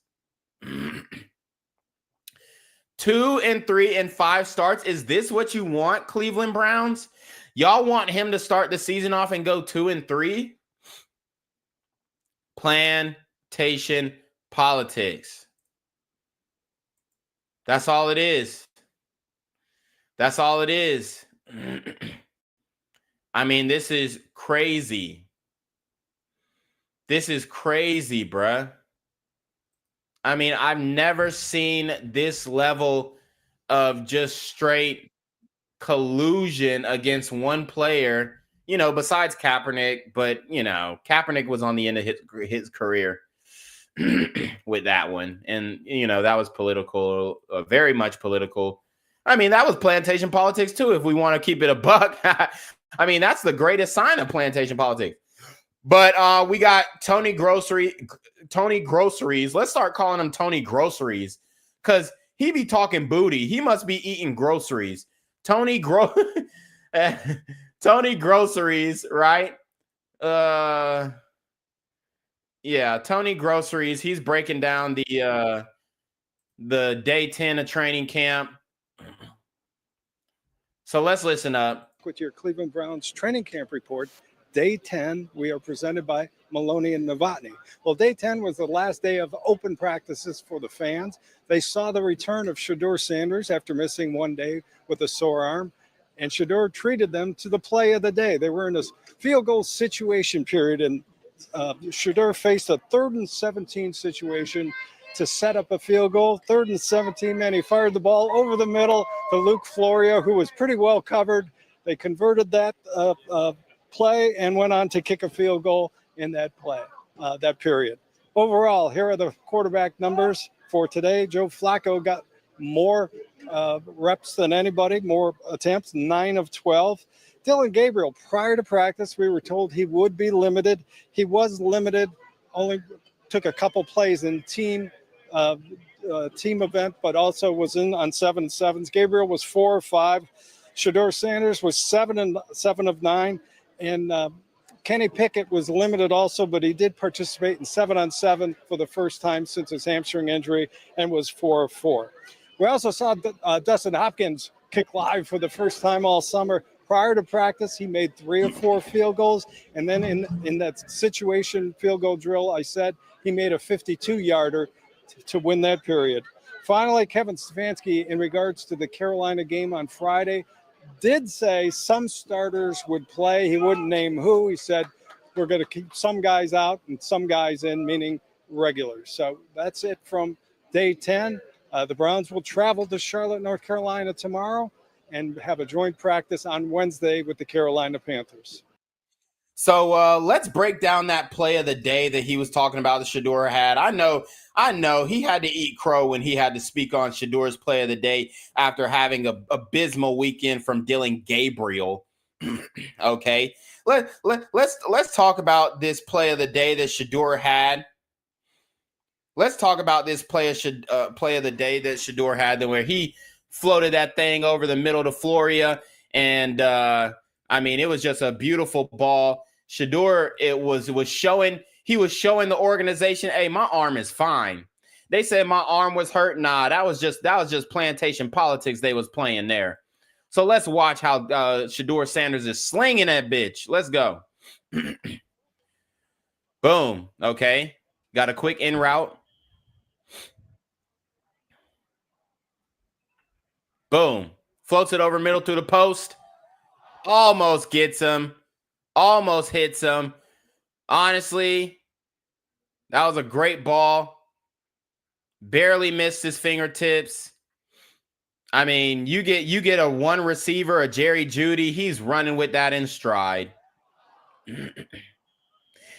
2-3 in 5 starts. Is this what you want, Cleveland Browns? Y'all want him to start the season off and go 2-3? Plantation politics. That's all it is. That's all it is. I mean, this is crazy. This is crazy, bruh. I mean, I've never seen this level of just straight collusion against one player, besides Kaepernick. But, Kaepernick was on the end of his career with that one. And, that was political, very much political. I mean, that was plantation politics, too, if we want to keep it a buck. I mean, that's the greatest sign of plantation politics. But we got Tony Groceries. Let's start calling him Tony Groceries because he be talking booty. He must be eating groceries. Tony Groceries, right? Yeah, Tony Groceries. He's breaking down the day 10 of training camp. So let's listen up. With your Cleveland Browns training camp report. Day 10, we are presented by Maloney and Novotny. Well, day 10 was the last day of open practices for the fans. They saw the return of Shedeur Sanders after missing 1 day with a sore arm, and Shedeur treated them to the play of the day. They were in this field goal situation period, and Shedeur faced a 3rd and 17 situation to set up a field goal. 3rd and 17, man, he fired the ball over the middle to Luke Florio, who was pretty well covered. They converted that play and went on to kick a field goal in that play, that period. Overall, here are the quarterback numbers for today. Joe Flacco got more reps than anybody, more attempts, 9 of 12. Dillon Gabriel, prior to practice, we were told he would be limited. He was limited, only took a couple plays in team event, but also was in on 7-7s. Gabriel was 4 of 5. Shedeur Sanders was 7 of 9. And Kenny Pickett was limited also, but he did participate in 7-on-7 for the first time since his hamstring injury and was 4 of 4. We also saw Dustin Hopkins kick live for the first time all summer. Prior to practice, he made 3 of 4 field goals. And then in that situation field goal drill, I said he made a 52-yarder to win that period. Finally, Kevin Stefanski, in regards to the Carolina game on Friday, did say some starters would play. He wouldn't name who. He said, we're going to keep some guys out and some guys in, meaning regulars. So that's it from day 10. The Browns will travel to Charlotte, North Carolina tomorrow and have a joint practice on Wednesday with the Carolina Panthers. So let's break down that play of the day that he was talking about that Shedeur had. I know he had to eat crow when he had to speak on Shedeur's play of the day after having a abysmal weekend from Dillon Gabriel. Okay, let's talk about this play of the day that Shedeur had. Let's talk about this play of the day that Shedeur had, where he floated that thing over the middle to Floria, and I mean, it was just a beautiful ball. Shedeur, was showing the organization, hey, my arm is fine. They said my arm was hurt. Nah, that was just plantation politics they was playing there. So let's watch how Shedeur Sanders is slinging that bitch. Let's go. Boom. Okay. Got a quick in route. Boom. Floats it over middle through the post. Almost gets him. Almost hits him. Honestly, that was a great ball. Barely missed his fingertips. I mean, you get a one receiver, a Jerry Jeudy. He's running with that in stride.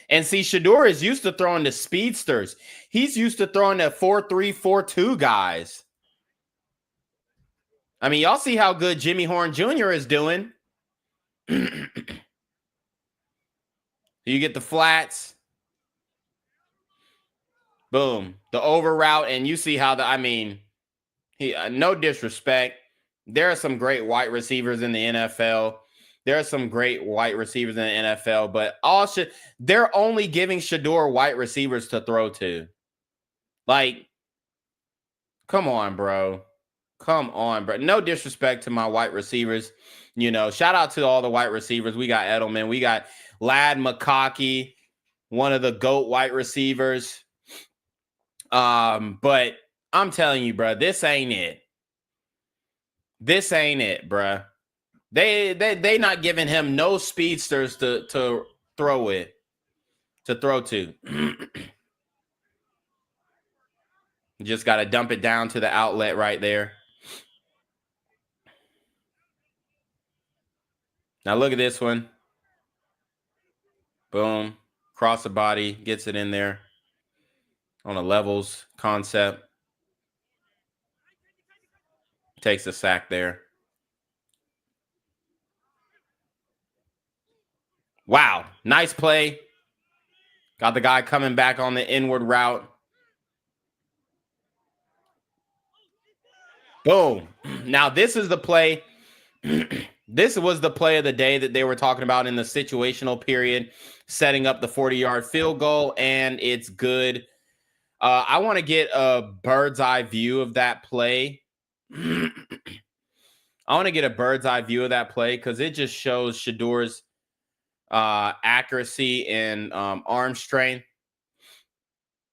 And see, Shedeur is used to throwing the speedsters. He's used to throwing the 4-3, 4-2 guys. I mean, y'all see how good Jimmy Horn Jr. is doing. You get the flats. Boom. The over route. And you see how no disrespect. There are some great white receivers in the NFL. There are some great white receivers in the NFL, but they're only giving Shedeur white receivers to throw to. Like, come on, bro. Come on, bro. No disrespect to my white receivers. Shout out to all the white receivers. We got Edelman. We got Lad McConkey, one of the GOAT white receivers. But I'm telling you, bro, this ain't it. This ain't it, bro. They not giving him no speedsters to throw to. Just got to dump it down to the outlet right there. Now look at this one. Boom. Cross the body, gets it in there on a levels concept. Takes a sack there. Wow. Nice play. Got the guy coming back on the inward route. Boom. Now this is the play. This was the play of the day that they were talking about in the situational period, setting up the 40-yard field goal, and it's good. I want to get a bird's eye view of that play. I want to get a bird's eye view of that play because it just shows Shedeur's accuracy and arm strength.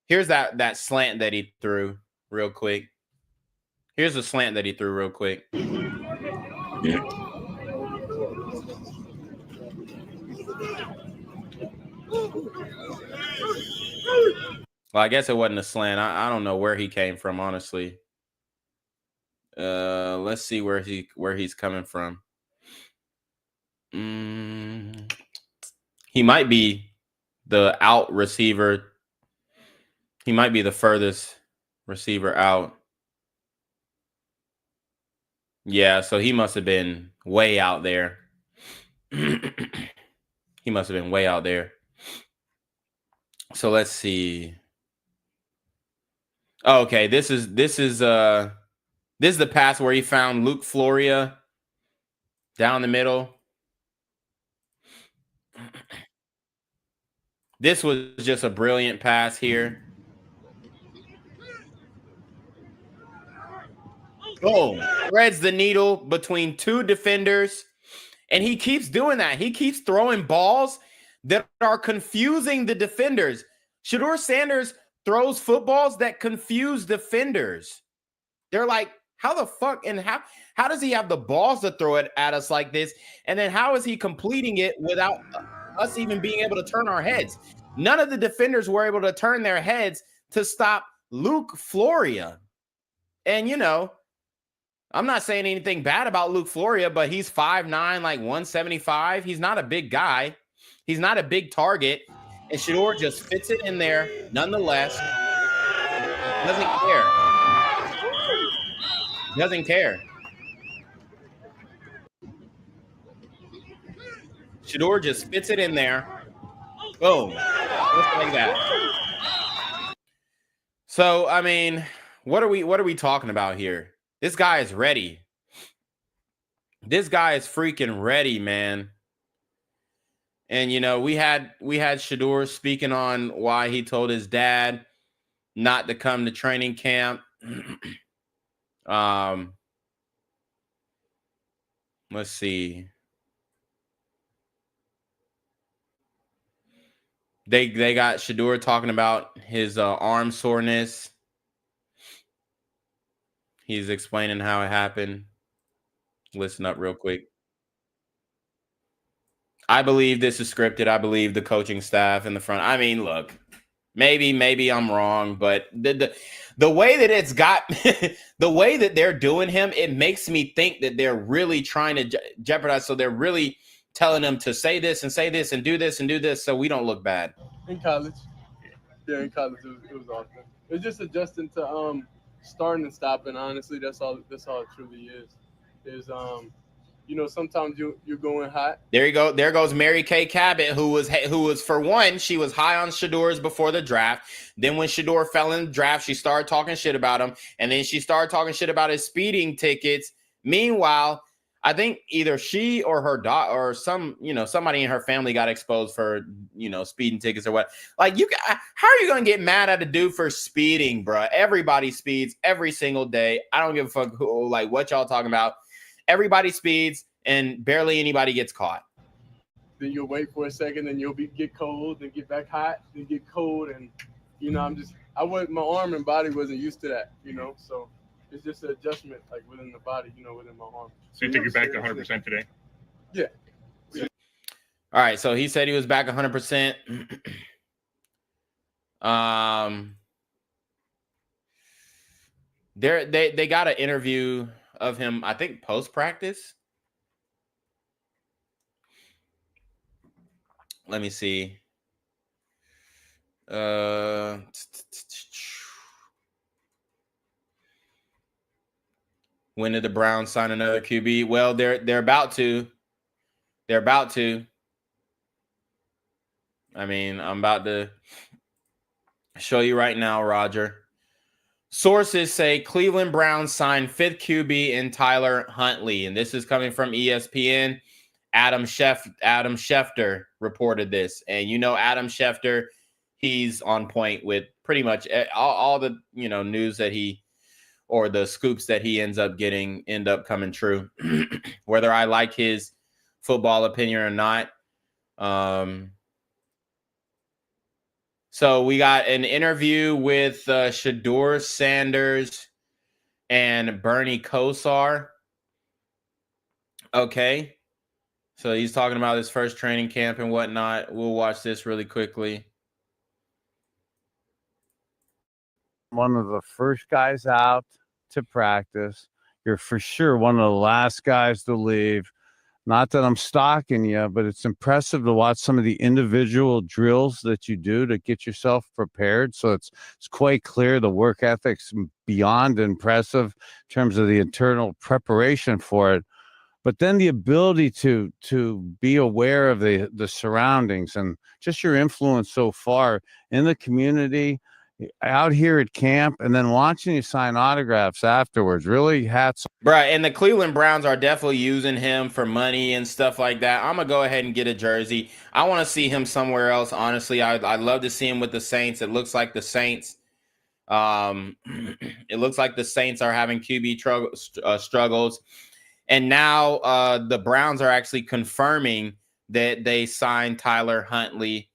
Here's that slant that he threw real quick. Here's the slant that he threw real quick. Well, I guess it wasn't a slant. I don't know where he came from, honestly. Let's see where he's coming from. He might be the out receiver. He might be the furthest receiver out. Yeah, so he must have been way out there. He must have been way out there. So let's see. Oh, okay, this is the pass where he found Luke Floria down the middle. This was just a brilliant pass here. Boom. Threads the needle between two defenders. And he keeps doing that. He keeps throwing balls that are confusing the defenders. Shedeur Sanders throws footballs that confuse defenders. They're like, how the fuck and how does he have the balls to throw it at us like this? And then how is he completing it without us even being able to turn our heads? None of the defenders were able to turn their heads to stop Luke Floria. And, I'm not saying anything bad about Luke Floria, but he's 5'9", like 175. He's not a big guy. He's not a big target. And Shedeur just fits it in there nonetheless. Doesn't care. Doesn't care. Shedeur just fits it in there. Boom. Just like that. So, I mean, what are we talking about here? This guy is ready. This guy is freaking ready, man. And we had Shedeur speaking on why he told his dad not to come to training camp. Let's see. They got Shedeur talking about his arm soreness. He's explaining how it happened. listen up real quick. I believe this is scripted. I believe the coaching staff in the front. I mean, look, maybe I'm wrong, but the way that it's got, the way that they're doing him, it makes me think that they're really trying to jeopardize. So they're really telling him to say this and do this, so we don't look bad. In college, in college, it was awesome. It was just adjusting to starting and stopping. Honestly, that's all it truly is. Sometimes you're going hot. There you go. There goes Mary Kay Cabot, who was for one, she was high on Shador's before the draft. Then when Shador fell in the draft, she started talking shit about him, and then she started talking shit about his speeding tickets. Meanwhile, I think either she or her daughter or somebody in her family got exposed for speeding tickets or what. Like how are you gonna get mad at a dude for speeding, bro? Everybody speeds every single day. I don't give a fuck what y'all talking about. Everybody speeds, and barely anybody gets caught. Then you'll wait for a second, and you'll get cold, then get back hot, then get cold, and my arm and body wasn't used to that, So it's just an adjustment, within the body, within my arm. So you think you're back to 100% today? Yeah. All right. So he said he was back 100%. They got an interview of him, I think, post-practice. Let me see. When did the Browns sign another QB? Well, they're about to. They're about to. I mean, I'm about to show you right now, Roger. Sources say Cleveland Browns signed 5th QB in Tyler Huntley, and this is coming from ESPN. Adam Schefter reported this, and Adam Schefter, he's on point with pretty much all the news that or the scoops that he end up coming true, whether I like his football opinion or not. So we got an interview with Shador Sanders and Bernie Kosar. Okay. So he's talking about his first training camp and whatnot. We'll watch this really quickly. One of the first guys out to practice. You're for sure one of the last guys to leave. Not that I'm stalking you, but it's impressive to watch some of the individual drills that you do to get yourself prepared. So it's quite clear the work ethic's beyond impressive in terms of the internal preparation for it. But then the ability to be aware of the surroundings and just your influence so far in the community, out here at camp, and then watching you sign autographs afterwards. Really hats. Right, and the Cleveland Browns are definitely using him for money and stuff like that. I'm going to go ahead and get a jersey. I want to see him somewhere else, honestly. I'd love to see him with the Saints. It looks like the Saints are having QB struggles. And now the Browns are actually confirming that they signed Tyler Huntley.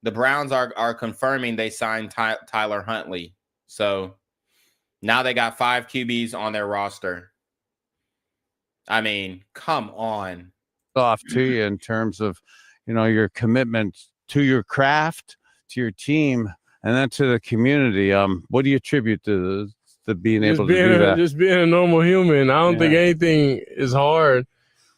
The Browns are confirming they signed Tyler Huntley. So now they got 5 QBs on their roster. I mean, come on. Off to you in terms of, your commitment to your craft, to your team, and then to the community. What do you attribute to being able to do that? Just being a normal human. I don't think anything is hard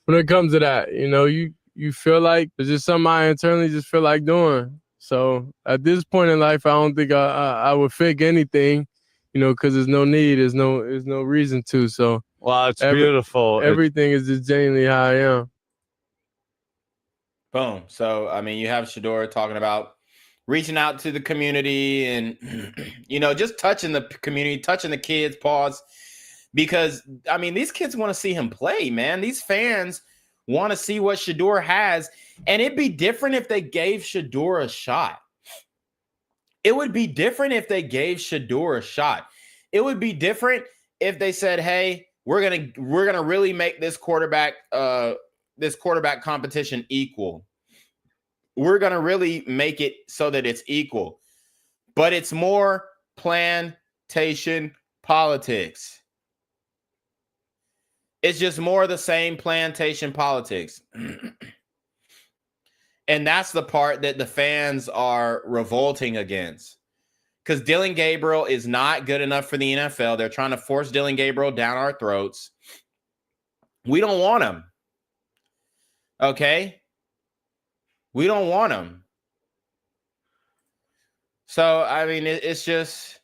when it comes to that. You feel like it's just something I internally just feel like doing. So at this point in life, I don't think I would fake anything, because there's no need, there's no reason to. So wow, it's beautiful. Everything is just genuinely how I am. Boom. So I mean, you have Shador talking about reaching out to the community and just touching the community, touching the kids. Pause, because I mean, these kids want to see him play, man. These fans want to see what Shador has. And it'd be different if they gave Shador a shot. It would be different if they gave Shador a shot. It would be different if they said, "Hey, we're gonna really make this quarterback competition equal. We're gonna really make it so that it's equal." But it's more plantation politics. It's just more of the same plantation politics. And that's the part that the fans are revolting against. Because Dylan Gabriel is not good enough for the NFL. They're trying to force Dylan Gabriel down our throats. We don't want him. Okay? We don't want him. So, I mean, it's just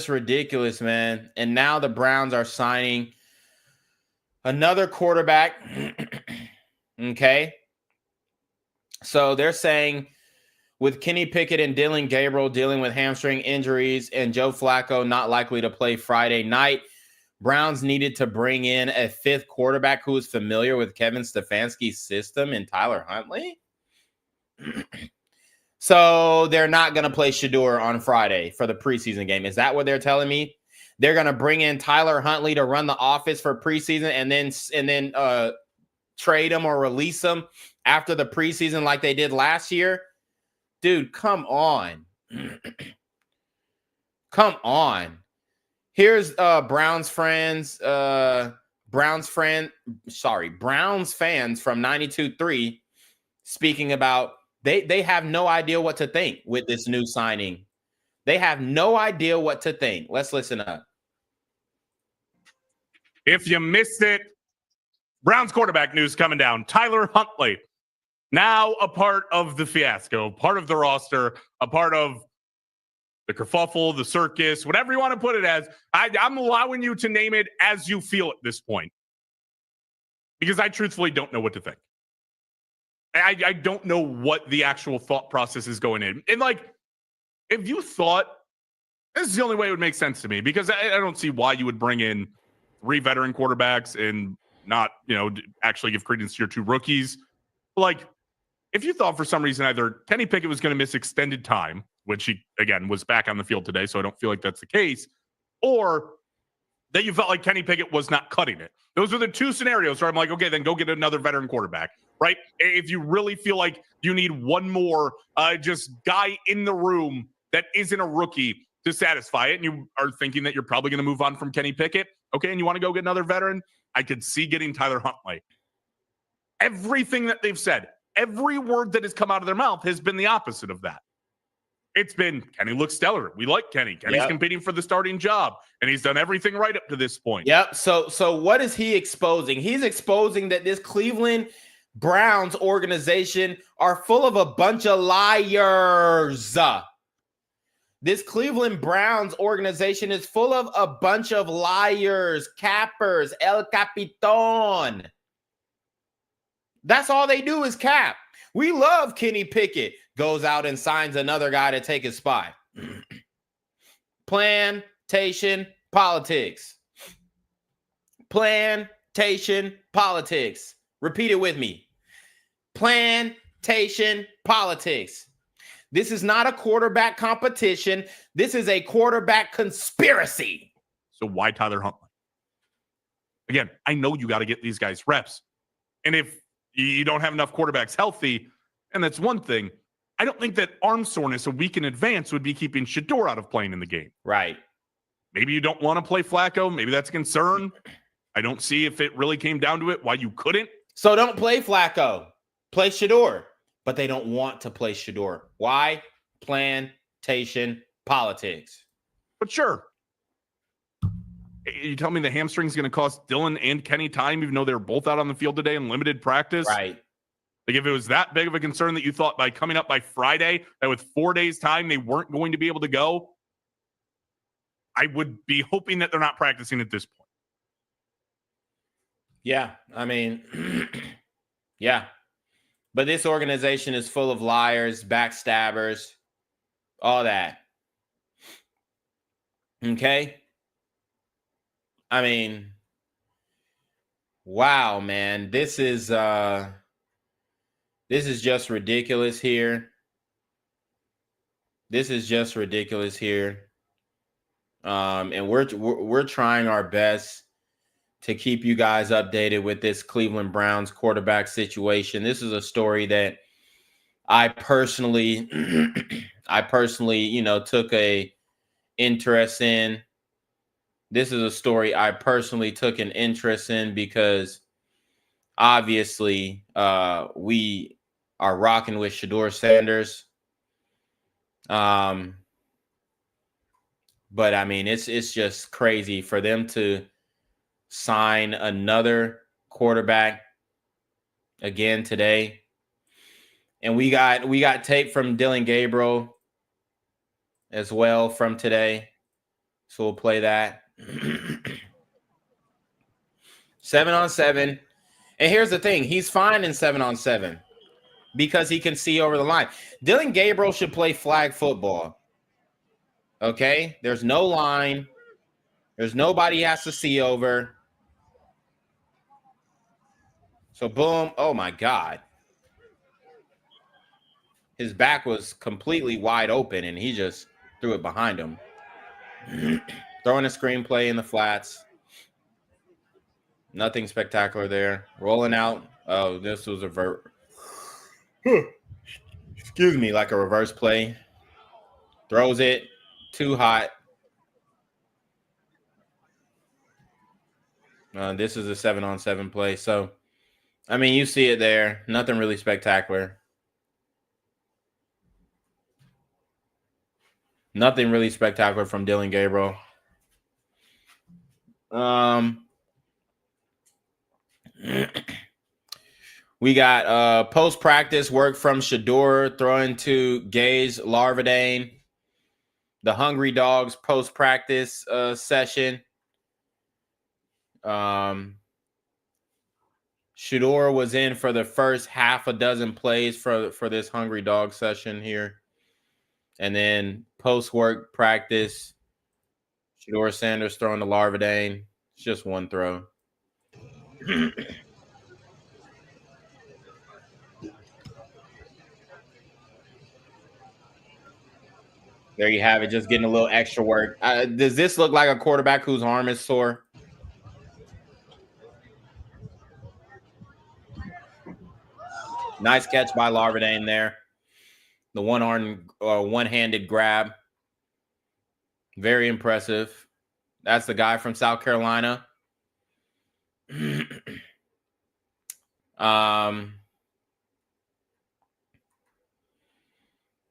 ridiculous, man. And now the Browns are signing another quarterback. Okay? So they're saying with Kenny Pickett and Dylan Gabriel dealing with hamstring injuries and Joe Flacco not likely to play Friday night, Browns needed to bring in a fifth quarterback who is familiar with Kevin Stefanski's system in Tyler Huntley. So they're not going to play Shedeur on Friday for the preseason game. Is that what they're telling me? They're going to bring in Tyler Huntley to run the offense for preseason and then trade him or release him after the preseason like they did last year? Dude, come on. Come on. Here's Browns fans from 92.3 speaking about they have no idea what to think with this new signing. They have no idea what to think. Let's listen up. If you missed it, Browns quarterback news coming down. Tyler Huntley, now a part of the fiasco, part of the roster, a part of the kerfuffle, the circus, whatever you want to put it as. I'm allowing you to name it as you feel at this point, because I truthfully don't know what to think. I don't know what the actual thought process is going in. And like, if you thought, this is the only way it would make sense to me, because I don't see why you would bring in 3 veteran quarterbacks and not, actually give credence to your 2 rookies. Like, if you thought for some reason either Kenny Pickett was going to miss extended time, which he, again, was back on the field today, so I don't feel like that's the case, or that you felt like Kenny Pickett was not cutting it. Those are the 2 scenarios where I'm like, okay, then go get another veteran quarterback, right? If you really feel like you need one more just guy in the room that isn't a rookie to satisfy it, and you are thinking that you're probably going to move on from Kenny Pickett, okay, and you want to go get another veteran, I could see getting Tyler Huntley. Everything that they've said, every word that has come out of their mouth has been the opposite of that. It's been, Kenny looks stellar. We like Kenny. Kenny's competing for the starting job, and he's done everything right up to this point. Yep. So what is he exposing? He's exposing that this Cleveland Browns organization are full of a bunch of liars. This Cleveland Browns organization is full of a bunch of liars, cappers, El Capitan. That's all they do is cap. We love Kenny Pickett. Goes out and signs another guy to take his spot. Plantation politics. Plantation politics. Repeat it with me. Plantation politics. This is not a quarterback competition. This is a quarterback conspiracy. So why Tyler Huntley? Again, I know you got to get these guys reps. And if you don't have enough quarterbacks healthy, and that's one thing, I don't think that arm soreness a week in advance would be keeping Shedeur out of playing in the game. Right. Maybe you don't want to play Flacco. Maybe that's a concern. I don't see, if it really came down to it, why you couldn't. So don't play Flacco. Play Shedeur. But they don't want to play Shedeur. Why? Plantation politics. But sure. You tell me the hamstring's going to cost Dylan and Kenny time, even though they're both out on the field today in limited practice? Right. Like, if it was that big of a concern that you thought by coming up by Friday, that with 4 days' time, they weren't going to be able to go, I would be hoping that they're not practicing at this point. Yeah, I mean, yeah. But this organization is full of liars, backstabbers, all that. Okay? I mean, wow, man. This is just ridiculous here. This is just ridiculous here. And we're trying our best to keep you guys updated with this Cleveland Browns quarterback situation. This is a story that I personally, took a interest in. this is a story I personally took an interest in because obviously we are rocking with Shedeur Sanders. But I mean, it's just crazy for them to sign another quarterback again today. And we got tape from Dylan Gabriel as well from today. So we'll play that. 7-on-7. And here's the thing. He's fine in 7-on-7 because he can see over the line. Dylan Gabriel should play flag football. Okay? There's no line. There's nobody he has to see over. So boom. Oh my God. His back was completely wide open and he just threw it behind him. Throwing a screenplay in the flats. Nothing spectacular there. Rolling out. Oh, this was a excuse me, like a reverse play. Throws it. Too hot. This is a 7-on-7 play. So, I mean, you see it there. Nothing really spectacular. Nothing really spectacular from Dylan Gabriel. We got post-practice work from Shedeur throwing to Gaze Larvadane. The Hungry Dogs post-practice session. Shedeur was in for the first half a dozen plays for this Hungry Dog session here. And then post-work practice, Shedeur Sanders throwing to Larvadane. It's just one throw. There you have it, just getting a little extra work. Does this look like a quarterback whose arm is sore? Nice catch by Larvadane there. The one-handed grab. Very impressive. That's the guy from South Carolina.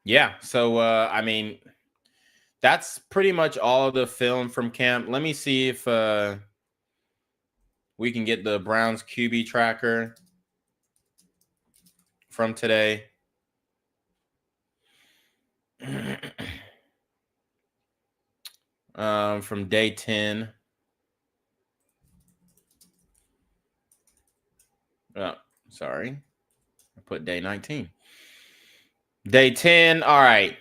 Yeah, so I mean, that's pretty much all of the film from camp. Let me see if we can get the Browns QB tracker from today. From day 10. Oh, sorry. I put day 19. Day 10. All right.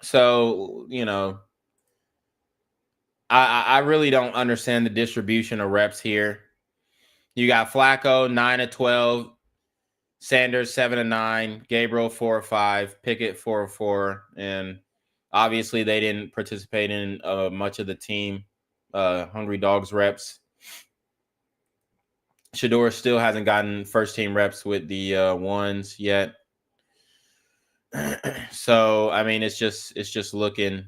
So, you know, I really don't understand the distribution of reps here. You got Flacco, 9-12. Sanders, 7-9. Gabriel, 4-5. Pickett, 4-4. And obviously, they didn't participate in much of the team Hungry Dogs reps. Shedeur still hasn't gotten first-team reps with the ones yet. So, I mean, it's just looking.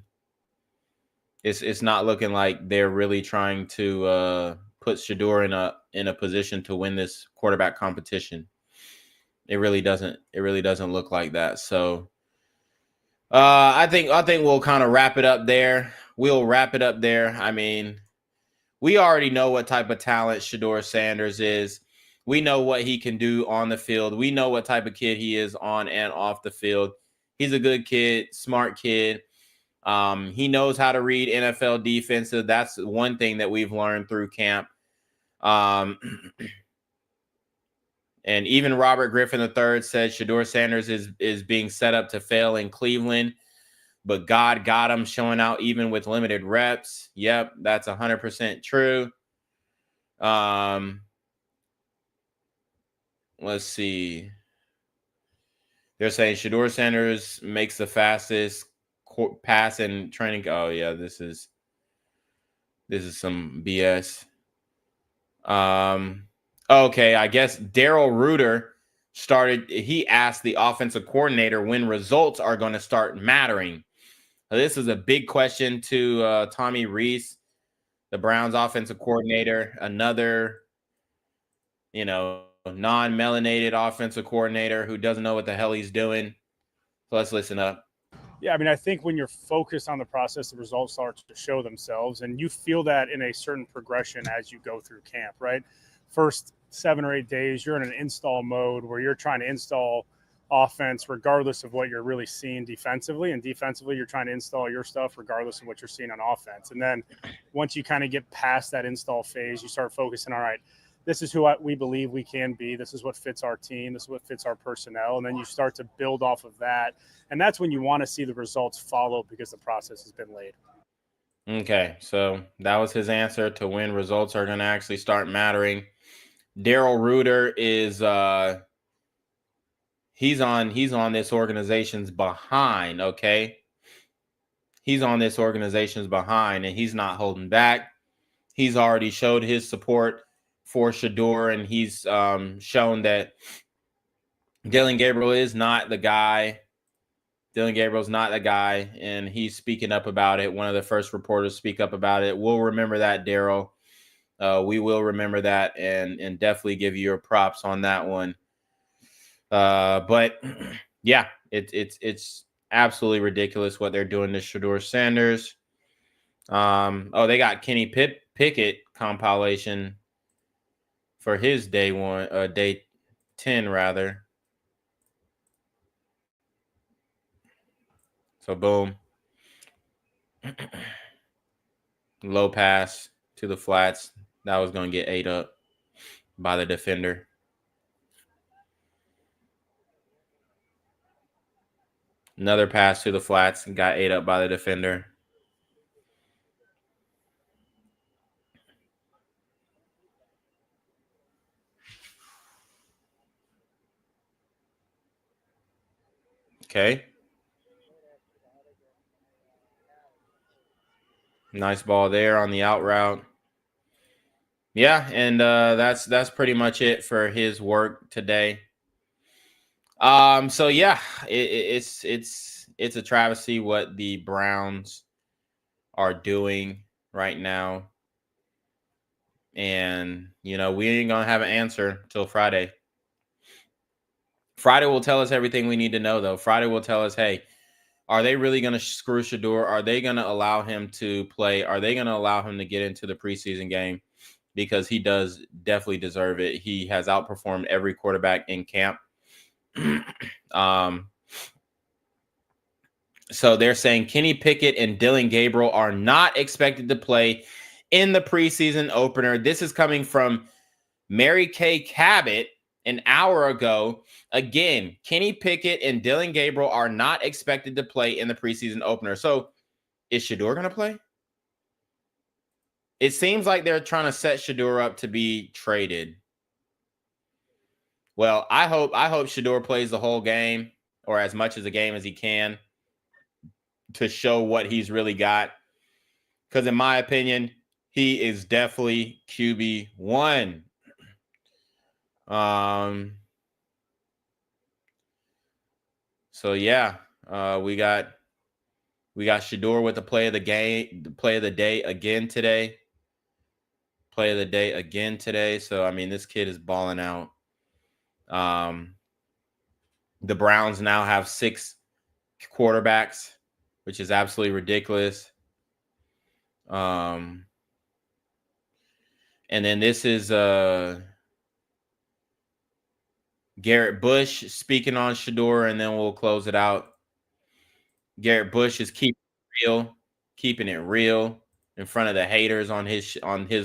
It's not looking like they're really trying to put Shedeur in a position to win this quarterback competition. It really doesn't look like that. So I think we'll kind of wrap it up there. We'll wrap it up there. I mean, we already know what type of talent Shedeur Sanders is. We know what he can do on the field. We know what type of kid he is on and off the field. He's a good kid, smart kid. He knows how to read NFL defenses. That's one thing that we've learned through camp. And even Robert Griffin III said Shedeur Sanders is being set up to fail in Cleveland, but God got him showing out even with limited reps. Yep, that's 100% true. Let's see. They're saying Shedeur Sanders makes the fastest pass in training. Oh yeah, this is some BS. Okay, I guess Daryl Reuter he asked the offensive coordinator when results are going to start mattering. Now, this is a big question to Tommy Rees. the Browns offensive coordinator, another, non-melanated offensive coordinator who doesn't know what the hell he's doing. So let's listen up. Yeah, I mean, I think when you're focused on the process, the results start to show themselves, and you feel that in a certain progression as you go through camp, right? First 7 or 8 days, you're in an install mode where you're trying to install offense regardless of what you're really seeing defensively, and defensively you're trying to install your stuff regardless of what you're seeing on offense. And then once you kind of get past that install phase, you start focusing, all right, this is who we believe we can be. This is what fits our team. This is what fits our personnel. And then you start to build off of that. And that's when you want to see the results follow because the process has been laid. Okay, so that was his answer to when results are going to actually start mattering. Daryl Reuter is he's on this organization's behind, okay? He's on this organization's behind, and he's not holding back. He's already showed his support for Shedeur, and he's shown that Dillon Gabriel is not the guy. Dillon Gabriel's not the guy, and he's speaking up about it. One of the first reporters to speak up about it. We'll remember that, Daryl. We will remember that and definitely give you your props on that one. But yeah, it's absolutely ridiculous what they're doing to Shedeur Sanders. They got Kenny Pickett compilation for his day 10 rather. So boom. Low pass to the flats. That was going to get ate up by the defender. Another pass to the flats and got ate up by the defender. Okay. Nice ball there on the out route. Yeah, and that's pretty much it for his work today. So yeah, it's a travesty what the Browns are doing right now. And we ain't gonna have an answer till Friday. Friday will tell us everything we need to know, though. Friday will tell us, hey, are they really going to screw Shedeur? Are they going to allow him to play? Are they going to allow him to get into the preseason game? Because he does definitely deserve it. He has outperformed every quarterback in camp. So they're saying Kenny Pickett and Dillon Gabriel are not expected to play in the preseason opener. This is coming from Mary Kay Cabot an hour ago. Again, Kenny Pickett and Dillon Gabriel are not expected to play in the preseason opener. So is Shedeur going to play? It seems like they're trying to set Shedeur up to be traded. Well, I hope Shedeur plays the whole game or as much as the game as he can to show what he's really got. Because in my opinion, he is definitely QB1. So yeah, we got Shedeur with the play of the game, the play of the day again today. Play of the day again today. So I mean, this kid is balling out. The Browns now have 6 quarterbacks, which is absolutely ridiculous. And then this is Garrett Bush speaking on Shedeur, and then we'll close it out. Garrett Bush is keeping it real in front of the haters on his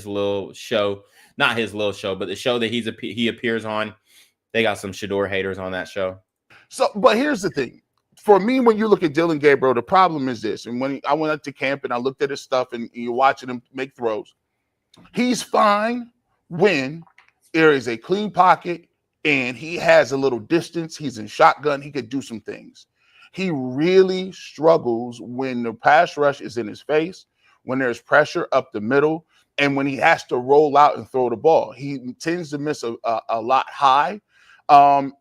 little show. Not his little show, but the show that he appears on. They got some Shedeur haters on that show. So, but here's the thing. For me, when you look at Dillon Gabriel, the problem is this. And when I went up to camp and I looked at his stuff and you're watching him make throws, he's fine when there is a clean pocket and he has a little distance. He's in shotgun. He could do some things. He really struggles when the pass rush is in his face, when there's pressure up the middle, and when he has to roll out and throw the ball. He tends to miss a lot high. And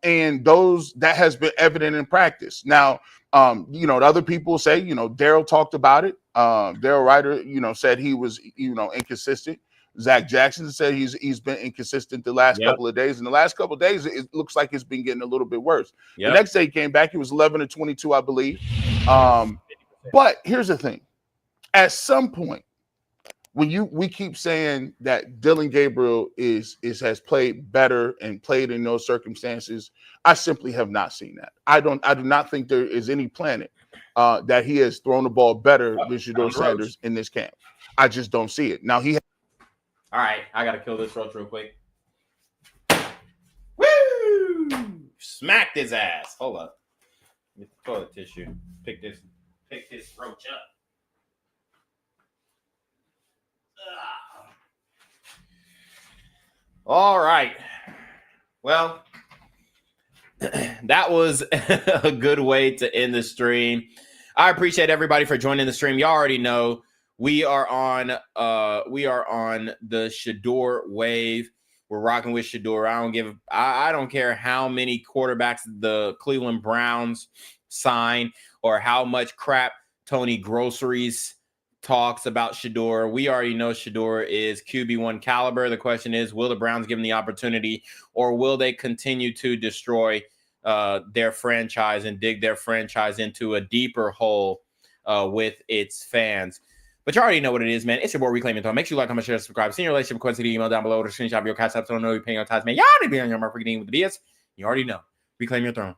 that has been evident in practice. Now, the other people say, Daryl talked about it. Daryl Ryder, said he was, inconsistent. Zach Jackson said he's been inconsistent the last couple of days. And the last couple of days, it looks like it's been getting a little bit worse. The next day he came back, he was 11-22, I believe. But here's the thing. At some point, when we keep saying that Dillon Gabriel has played better and played in those circumstances, I simply have not seen that. I do not think there is any planet that he has thrown the ball better than Shedeur Sanders in this camp. I just don't see it. Now all right, I gotta kill this roach real quick. Woo! Smacked his ass. Hold up. Get the toilet tissue. Pick this roach up. All right. Well, that was a good way to end the stream. I appreciate everybody for joining the stream. Y'all already know we are on the Shedeur wave. We're rocking with Shedeur. I don't care how many quarterbacks the Cleveland Browns sign or how much crap Tony Groceries talks about Shedeur. We already know Shedeur is QB1 caliber. The question is, will the Browns give him the opportunity, or will they continue to destroy their franchise and dig their franchise into a deeper hole with its fans? But you already know what it is, man. It's your boy Reclaiming Throne. Make sure you like, comment, share, subscribe. Send your relationship request to the email down below, or screenshot of your CashApp so I don't know you're paying your tithes, man. Y'all already be on your marketing with the BS. You already know. Reclaim your throne.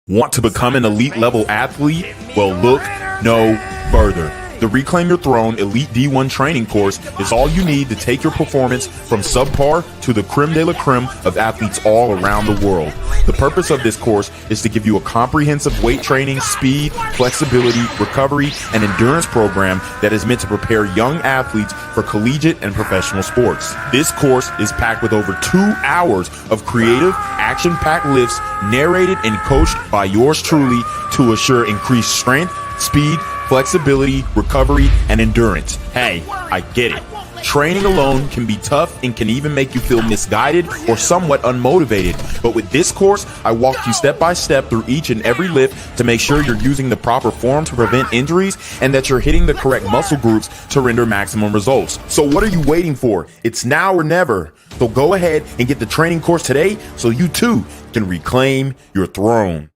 Want to become an elite level athlete? Well, look no further. The Reclaim Your Throne Elite D1 training course is all you need to take your performance from subpar to the creme de la creme of athletes all around the world. The purpose of this course is to give you a comprehensive weight training, speed, flexibility, recovery, and endurance program that is meant to prepare young athletes for collegiate and professional sports. This course is packed with over 2 hours of creative, action-packed lifts narrated and coached by yours truly to assure increased strength, speed, flexibility, recovery, and endurance. Hey, I get it. Training alone can be tough and can even make you feel misguided or somewhat unmotivated. But with this course, I walk you step by step through each and every lift to make sure you're using the proper form to prevent injuries and that you're hitting the correct muscle groups to render maximum results. So what are you waiting for? It's now or never. So go ahead and get the training course today so you too can reclaim your throne.